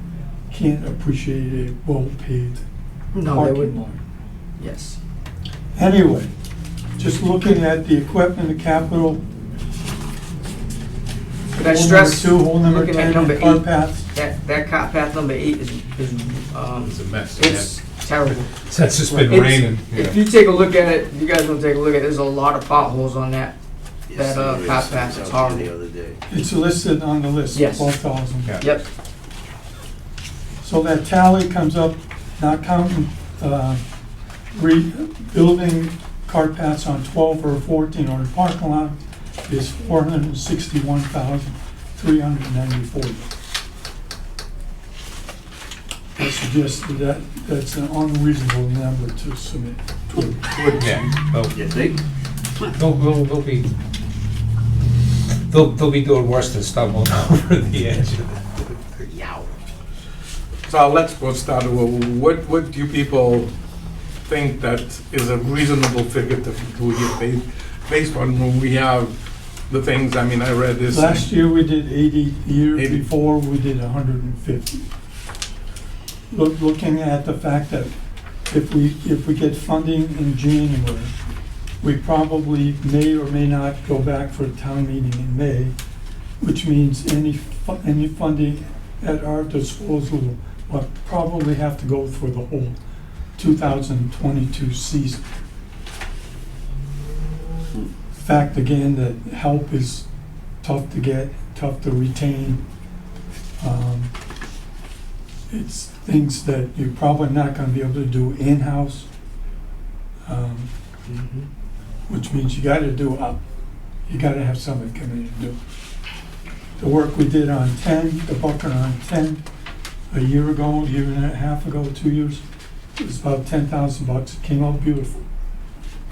appreciate a well-paved No, they parking wouldn't. lot. Yes. Anyway, just looking at the equipment, the capital. Could I hole stress, number 2, hole number looking at 10, number and car 8, paths. that car path number 8 is It's a mess. it's terrible. Since it's been It's- raining. If you take a look at it, you guys want to take a look at it, there's a lot of potholes on that. Yes, That, there car is. path I is was out horrible. there the other day. It's listed on the list, Yes. 12,000. Yeah. Yep. So that tally comes up, not counting rebuilding car paths on 12 or 14 or the parking lot, is $461,394. I suggest that that's an unreasonable number to submit. Yeah, You think? they'll be doing worse than stumbling over the edge. So let's go start, what do you people think that is a reasonable figure to get paid, based on when we have the things, I mean, I read this. Last year we did 80, the year 80. before we did 150. Looking at the fact that if we get funding in January, we probably may or may not go back for a town meeting in May, which means any funding at our disposal will probably have to go for the whole 2022 season. Fact again, that help is tough to get, tough to retain. It's things that you're probably not gonna be able to do in-house, which means you gotta do you gotta have somebody come in and do it. The work we did on 10, the bucket on 10, a year ago, a year and a half ago, 2 years, it was about $10,000. It came out beautiful.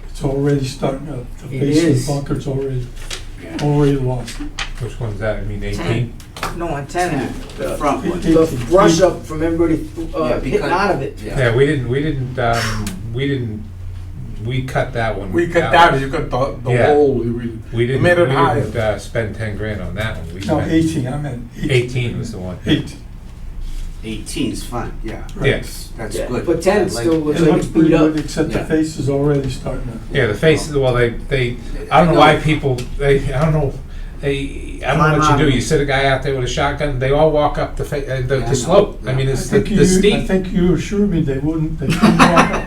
It's already starting to, the It face of is. the bucket's already lost. Which one's that? I mean, 18? No, on 10, The front one. the brush up from everybody Yeah, hitting because- out of it. Yeah, we cut that one. We cut that, you cut the Yeah. whole, We didn't, made it higher. spend 10 grand on that one. We No, spent- 18, I meant 18 was the one. 18. 18's fine, yeah. Yes. That's Yeah, good. But 10 I like- still looks It like looks it's pretty beat up. good, except the Yeah. face is already starting to. Yeah, the faces, well, I don't know why people, I don't know what you do. You sit a guy out there with a shotgun, they all walk up the Yeah, I know. the slope. I mean, I it's the think the steep. I think you assured me they couldn't walk up.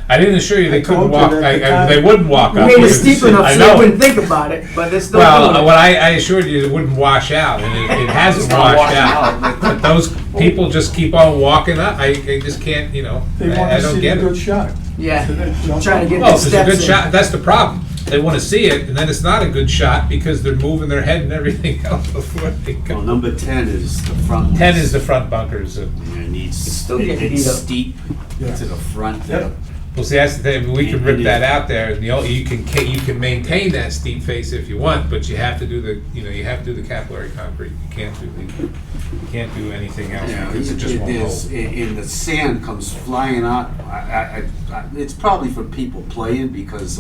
I didn't assure you they I couldn't told you walk, that the time- they wouldn't walk We up. made it because steep enough I so know. you wouldn't think about it, but they're still Well, doing what it. I assured you, it wouldn't wash out, and it hasn't It's not washed washing out. out. But those people just keep on walking up. I just can't, They I want to don't see a get good it. shot. Yeah, So they jump trying to up. get Well, the if it's a steps good in. shot, that's the problem. They want to see it, and then it's not a good shot because they're moving their head and everything else before they Well, go. number 10 is the front. 10 is the front bunkers. It needs, still getting it's beat up. steep Yeah. to the front. Yep. Well, see, that's the thing. We can And rip it- that out there, and you can maintain that steep face if you want, but you have to do the capillary concrete. You can't do anything else Yeah, because it just won't hold. and the sand comes flying out. It's probably for people playing because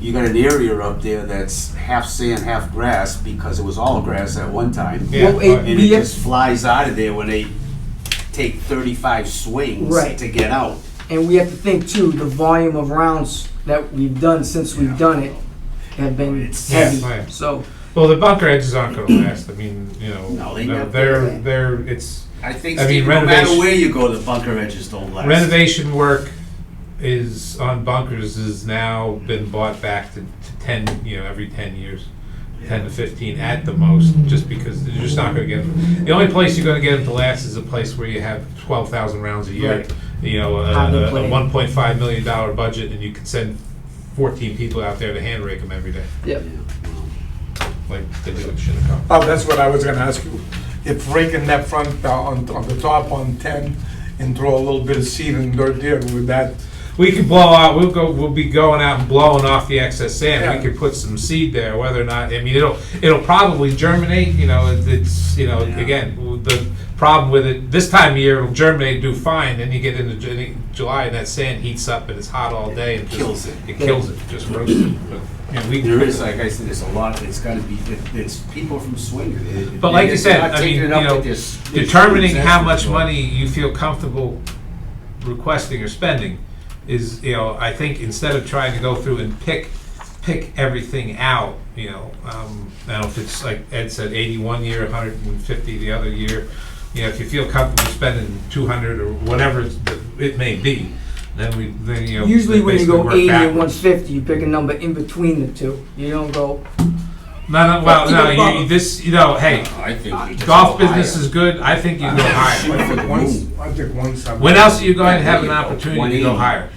you got an area up there that's half sand, half grass because it was all grass at one time. Yeah, Well, but- And it just flies out of there when they take 35 swings Right. to get out. And we have to think too, the volume of rounds that we've done since we've done it have been It's- heavy. Yeah, right. So Well, the bunker edges aren't gonna last, I mean, you know, No, they no, never- they're, it's, I think, I mean, Steve, no matter renovation- where you go, the bunker edges don't last. renovation work is, on bunkers, has now been bought back to 10, you know, every 10 years. 10 to 15 at the most, just because you're just not gonna get them. The only place you're gonna get them to last is a place where you have 12,000 rounds a year. Right. You know, a Hard to play. $1.5 million budget, and you can send 14 people out there to hand rake them every day, Yep. Yeah, well, like they do at Shinnecock. Oh, that's what I was gonna ask you. If raking that front on the top on 10 and throw a little bit of seed and dirt there, would that, We could blow out, we'll be going out and blowing off the excess sand. Yeah. We could put some seed there, whether or not, I mean, it'll probably germinate, you know, it's, you know, Yeah. again, the problem with it, this time of year, it'll germinate, do fine, then you get into July and that sand heats up and it's hot all day and just- Kills it. It kills it, just roasts it. But, you know, we- There is, like I said, there's a lot, it's gotta be, it's people from Swingers. But like you said, They're not I mean, taking it you up know, with their determining spoons, how that's much for sure. money you feel comfortable requesting or spending is, you know, I think instead of trying to go through and pick everything out, you know, now if it's like Ed said, 80 one year, 150 the other year, you know, if you feel comfortable spending 200 or whatever it may be, then you know. Usually when you basically go work 80 and backwards. 150, you pick a number in between the two. You don't go, No, well, Keep no, it above. this, you know, hey, I think we just golf go business higher. is good, I think you go higher. I think once. When else are you going to have an Yeah, opportunity to go 180. higher?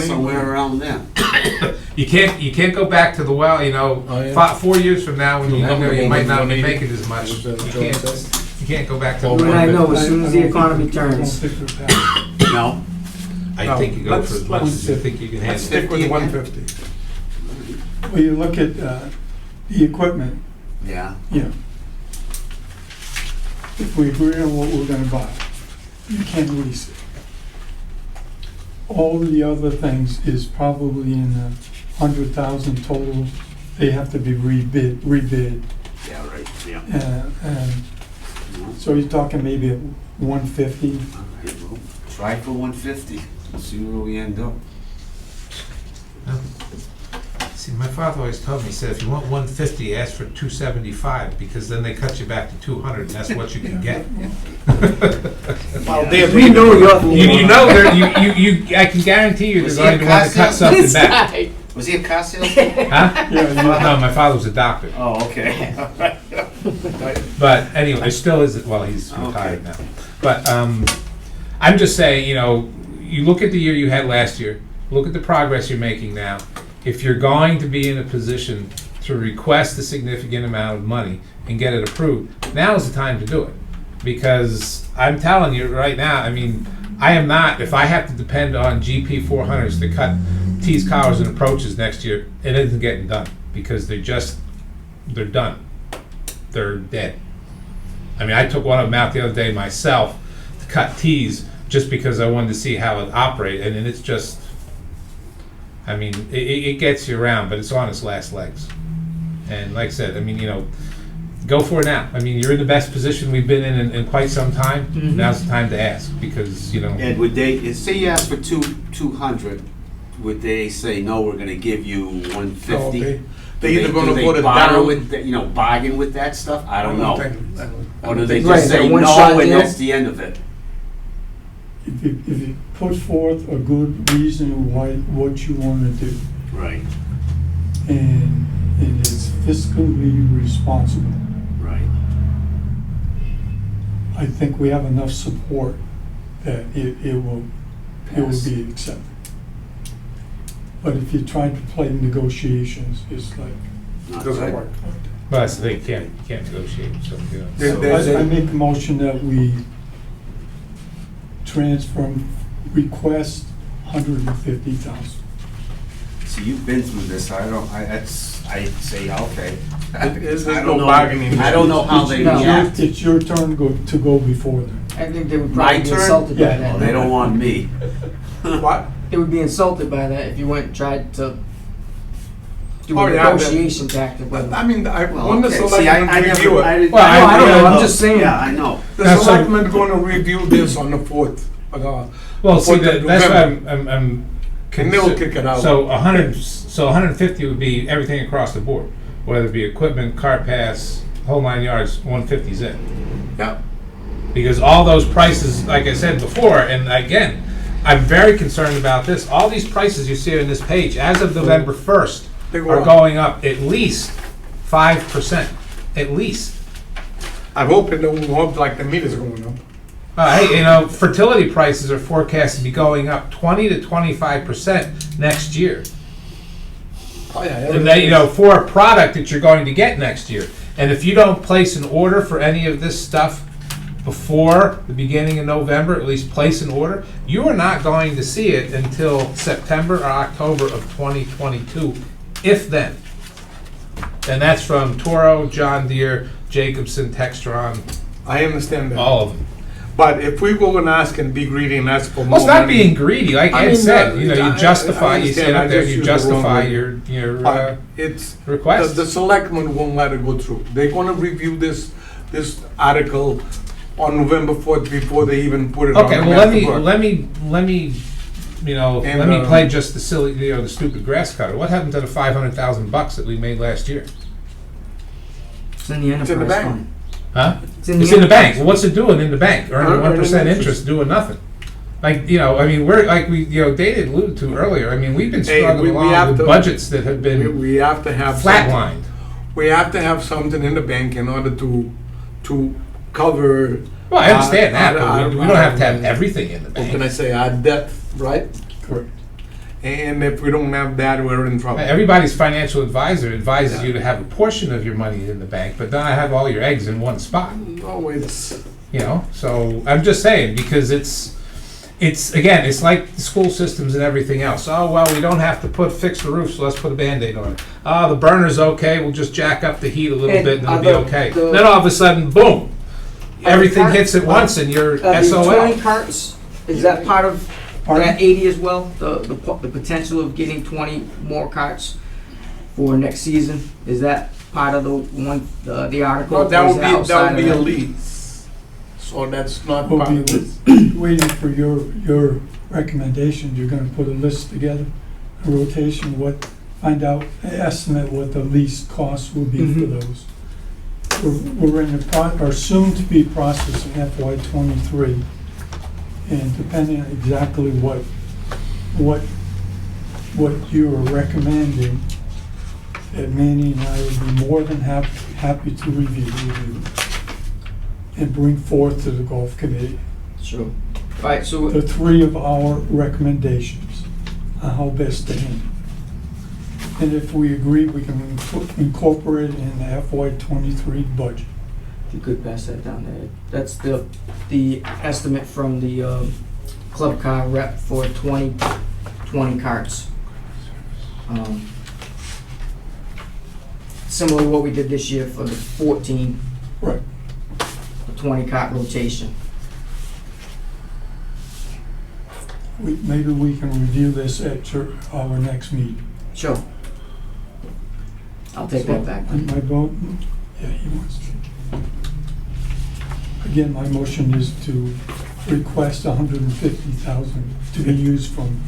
Somewhere around there. You can't go back to the well, you know, Oh, yeah. 4 years from now when you look at it, you might not be 180. making as much. You can't go back to. Oh, you and I know the as soon as the I don't economy think- I don't turns. think we're back. No? I think you go Let's- for as much as you think you can Let's handle. stick with 150. Well, you look at the equipment, Yeah. you know, if we agree on what we're gonna buy, you can't lease it. All the other things is probably in the 100,000 total. They have to be rebid. Yeah, right, yeah. And so you're talking maybe at 150. Okay, well, try for 150, see where we end up. See, my father always told me, he said, if you want 150, ask for 275, because then they cut you back to 200, and that's what you can get. Well, We know your You know, I can guarantee you Was they're he going a to want to cut Casio? something back. Was he a car salesman? Huh? Yeah, No, my father was a doctor. Oh, okay. But anyway, still is, well, he's retired now. But I'm just saying, you know, you look at the year you had last year, look at the progress you're making now. If you're going to be in a position to request a significant amount of money and get it approved, now is the time to do it. Because I'm telling you right now, I mean, I am not, if I have to depend on GP 400s to cut T's, collars, and approaches next year, it isn't getting done. Because they're done. They're dead. I mean, I took one of them out the other day myself to cut T's just because I wanted to see how it operated, and then it's just, I mean, it gets you around, but it's on its last legs. And like I said, I mean, you know, go for it now. I mean, you're in the best position we've been in quite some time. Mhm. Now's the time to ask, because, you know, And would they, say you asked for 200, would they say, no, we're gonna give you 150? Okay. They either gonna Do put it barter down. with, you know, bargain with that stuff? I don't know. Or do they Right, just say that no one-shot and deal? that's the end of it? if you put forth a good reason why, what you wanna do, Right, and it is fiscally responsible, right. I think we have enough support that it will Pass. be accepted. But if you try to play negotiations, it's like, Not Doesn't good. work. well, that's the thing, you can't negotiate, so, you know. There- So- there's I a- make a motion that we request 150,000. See, you've been through this, I'd say, okay. There's I no don't know. bargaining. I don't know how they No. react. It's your turn to go before them. I think they would My probably be turn? insulted Yeah. by that. Well, they don't want me. What? They would be insulted by that if you went and tried to do Oh, a yeah, negotiation tactic with But, them. I mean, Well, when the okay. See, selectmen I review never, I it, didn't. Well, I don't know, I'm just saying. Yeah, I know. the Now, so- selectmen gonna review this on the 4th. Well, see, Fourth of that's why November. I'm. And they'll kick it out. So 150 would be everything across the board. whether it be equipment, car pass, whole 9 yards, 150's in. Yeah. Because all those prices, like I said before, and again, I'm very concerned about this. All these prices you see on this page, as of November 1st, They go are up. going up at least 5%. At least. I hope it don't go up like the meters are going up. Hey, you know, fertility prices are forecast to be going up 20 to 25% next year. Oh, yeah. And they, you know, for a product that you're going to get next year. And if you don't place an order for any of this stuff before the beginning of November, at least place an order, you are not going to see it until September or October of 2022, if then. And that's from Toro, John Deere, Jacobson, Textron, I understand that. all of them. But if we go and ask and be greedy and ask for more Well, it's not money, being greedy, like I Ed mean, said, you know, I you justify, you understand, sit I up there, just you used the wrong justify word. your but it's request. the selectmen won't let it go through. They're gonna review this article on November 4th before they even put it on Okay, the well, master book. let me, you know, And, let me play just the silly, you know, the stupid grass cutter. What happened to the $500,000 that we made last year? It's in the It's in the enterprise bank. fund. Huh? It's in It's in the bank. enterprise Well, what's it doing in the bank? Earning Earning 1% interest. interest, doing nothing. Like, you know, I mean, we're, like we, you know, David alluded to earlier, I mean, we've been Hey, struggling we along have with to- budgets that have been We have to have something. flatlined. We have to have something in the bank in order to cover. Well, I understand that, our- but we don't have to have everything in the What can I bank. say, our debt, right? Correct. And if we don't have that, we're in trouble. Everybody's financial advisor advises you to have a portion of your money in the bank, but not have all your eggs in one spot. No, it's, You know, so I'm just saying, because it's again, it's like the school systems and everything else. Oh, well, we don't have to fix the roof, so let's put a Band-Aid on it. Oh, the burner's okay, we'll just jack up the heat a little And bit and it'll be are okay. the- Then all of a sudden, boom, the everything cart- hits at once and you're The 20 SOL. carts, is that part of that 80 as well? The potential of getting 20 more carts for next season? Is that part of the article? no, that Or is would it be, outside that would of be a that? lease. So that's not We'll part be of this. waiting for your recommendations. You're gonna put a list together, a rotation, estimate what the least cost will be for Mhm. those. We're in or soon to be processing FY '23. And depending on exactly what you are recommending, that Manny and I would be more than happy to review and bring forth to the golf committee Sure. Right, so the three of our recommendations on how best to handle. And if we agree, we can incorporate it in the FY '23 budget. if you could pass that down there. That's the estimate from the club car rep for 20 carts. Similar to what we did this year for the 14, Right. 20 cart rotation. Maybe we can review this at our next meeting. Sure. I'll take that back. And my vote, yeah, he wants to. Again, my motion is to request $150,000 to be used from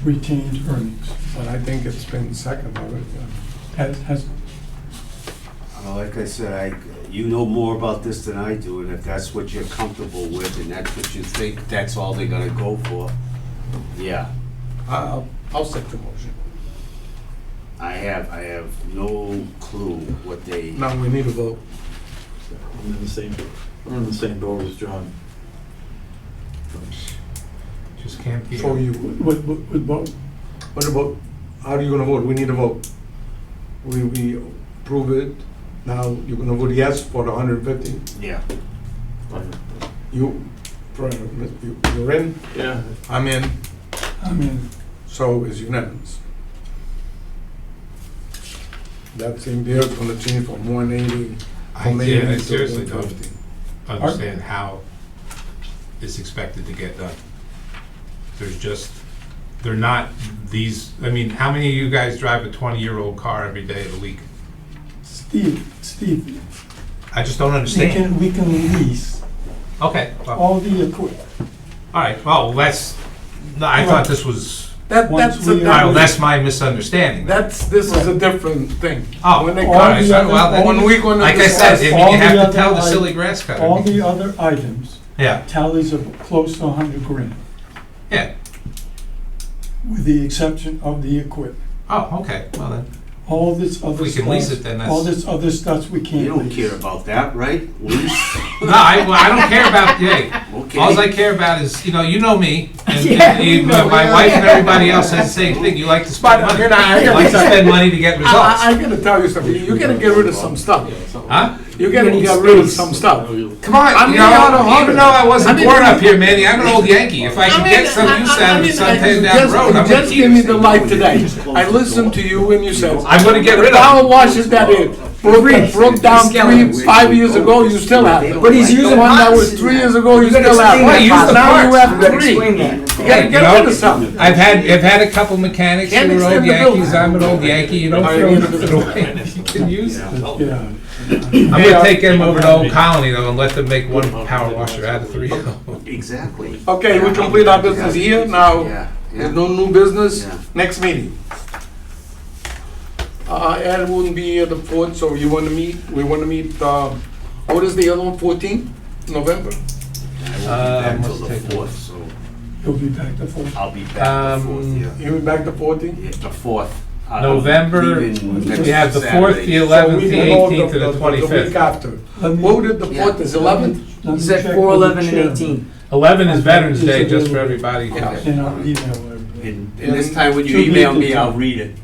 retained earnings. But I think it's been second already. Has, Like I said, you know more about this than I do, and if that's what you're comfortable with, and that's what you think, that's all they're gonna go for, yeah. I'll set the motion. I have no clue what they, Now we need a vote. I'm in the same boat as John. Just can't be. So you, what, what about, how are you gonna vote? We need a vote. We approve it. Now you're gonna vote yes for the 150. yeah. You're in, Yeah, I'm in, I mean, so it's unanimous. That same deal is gonna change from 180. I seriously don't 150. understand how it's expected to get done. They're not these, I mean, how many of you guys drive a 20-year-old car every day of the week? Steve, I just don't understand. we can lease Okay, well, all the equipment. all right, well, I thought this was Once we Well, that's my misunderstanding. this is a different thing. Oh, When they all come, alright, the so, other- well, then- when we're gonna like I said, discuss I mean, all you the have to other tell the items- silly grass cutter. all the other items, Yeah, tallies of close to 100 grand, yeah. with the exception of the equipment. Oh, okay, well then, All this other we stuff. can lease it, then All that's- this other stuff we can't You don't lease. care about that, right? Lease? no, I don't care about, hey, Okay. alls I care about is, you know me, and Yeah, we know, my yeah. wife and everybody else says the same thing, you like to spend But, money. you know, I You gotta like to tell you- spend money to get results. I gotta tell you something, you gotta get rid of some stuff. Huh? You gotta get rid of some stuff. Come on, I mean, you know, I even though I wasn't I mean- born up here, Manny, I'm an old Yankee. If I can get some use out of the suntan down the road, I'm gonna Just keep give me it. the light today. I listened to you when you said. I'm gonna get rid The power of it. washers that broke down Skeletons. 5 years ago, you still have it. But he's The using one that parts. was 3 years ago, you You gotta still have explain it. that, use the Now you parts. have You gotta 3. explain that. You gotta You get know, rid of something. I've had a couple mechanics Can't who are old extend the building. Yankees. I'm an old Yankee. You don't I throw mean- nothing away. You can use it. Yeah. I'm gonna take them over to Old Colony though and let them make one power washer out of 3 of them. Exactly. Okay, we complete our business here, now, Yeah, there's yeah. no new business, Yeah. next meeting. Ed wouldn't be here the 4th, so we wanna meet, what is the other one, 14th, November? Back till let's the take a 4th, so You'll be back to full. I'll be back the 4th, yeah. You be back the 14th? Yeah, the 4th. November, Leaving next we have the 4th, the Saturday. 11th, So the we can hold 18th, and the The 25th. week after. Let me- What did the Yeah. 4th is 11th? let He me said check 4, with the 11, and chairman, 18. 11 is Veterans Day, Is just for available. everybody. Yeah. And I'll email everybody. And this time when you Should be email the me, I'll time. read it.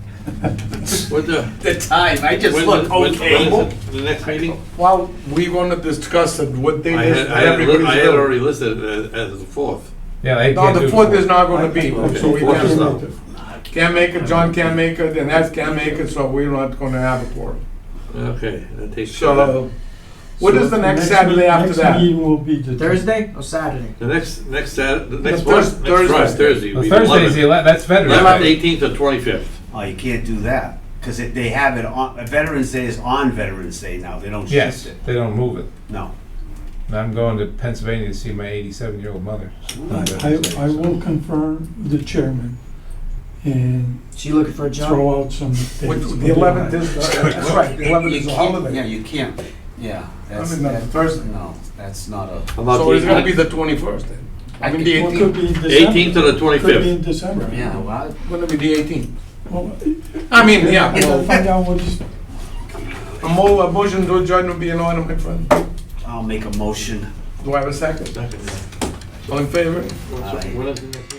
What the? The time, I just when- look, when- okay. when is it? The next meeting? Well, we gonna discuss it, what date I is, had, that everybody's I had available. already listed it as the 4th. Yeah, they No, can't the do 4th is not gonna be, Okay. so we Fourth is can't, not. can't make it, John can't make it, and Ed can't make it, so we're not gonna have a quorum. Okay, that takes care of that. So, what is the next Next Saturday meet- after Next that? meeting will be the. Thursday or Saturday? The next Saturday, the The next Thurs- what? Next Thursday. Friday, Thursday. The will be Thursday's the 11th, that's Veterans 11th, Day. 18th, or 25th. Oh, you can't do that, because they have it on, Veterans Day is on Veterans Day now, they don't Yes, shift it. they don't move it. No. I'm going to Pennsylvania to see my 87-year-old mother. I will confirm with the chairman and So you looking for a job? throw out some Which, dates. the 11th is, that's right, the 11th is a Yeah, holiday. you can't, yeah. I that's- mean, that- Thursday. No, that's not a, How about So it's gonna be the the 21st then. I mean, the Well, it could 18th, be in December. 18th to the Could be 25th? in December. yeah, well, gonna be the 18th. Well, I mean, yeah, I gotta well, find out what is, a motion to adjourn will be in order, my friend. I'll make a motion. Do I have a second? All in favor? Aye. When is the next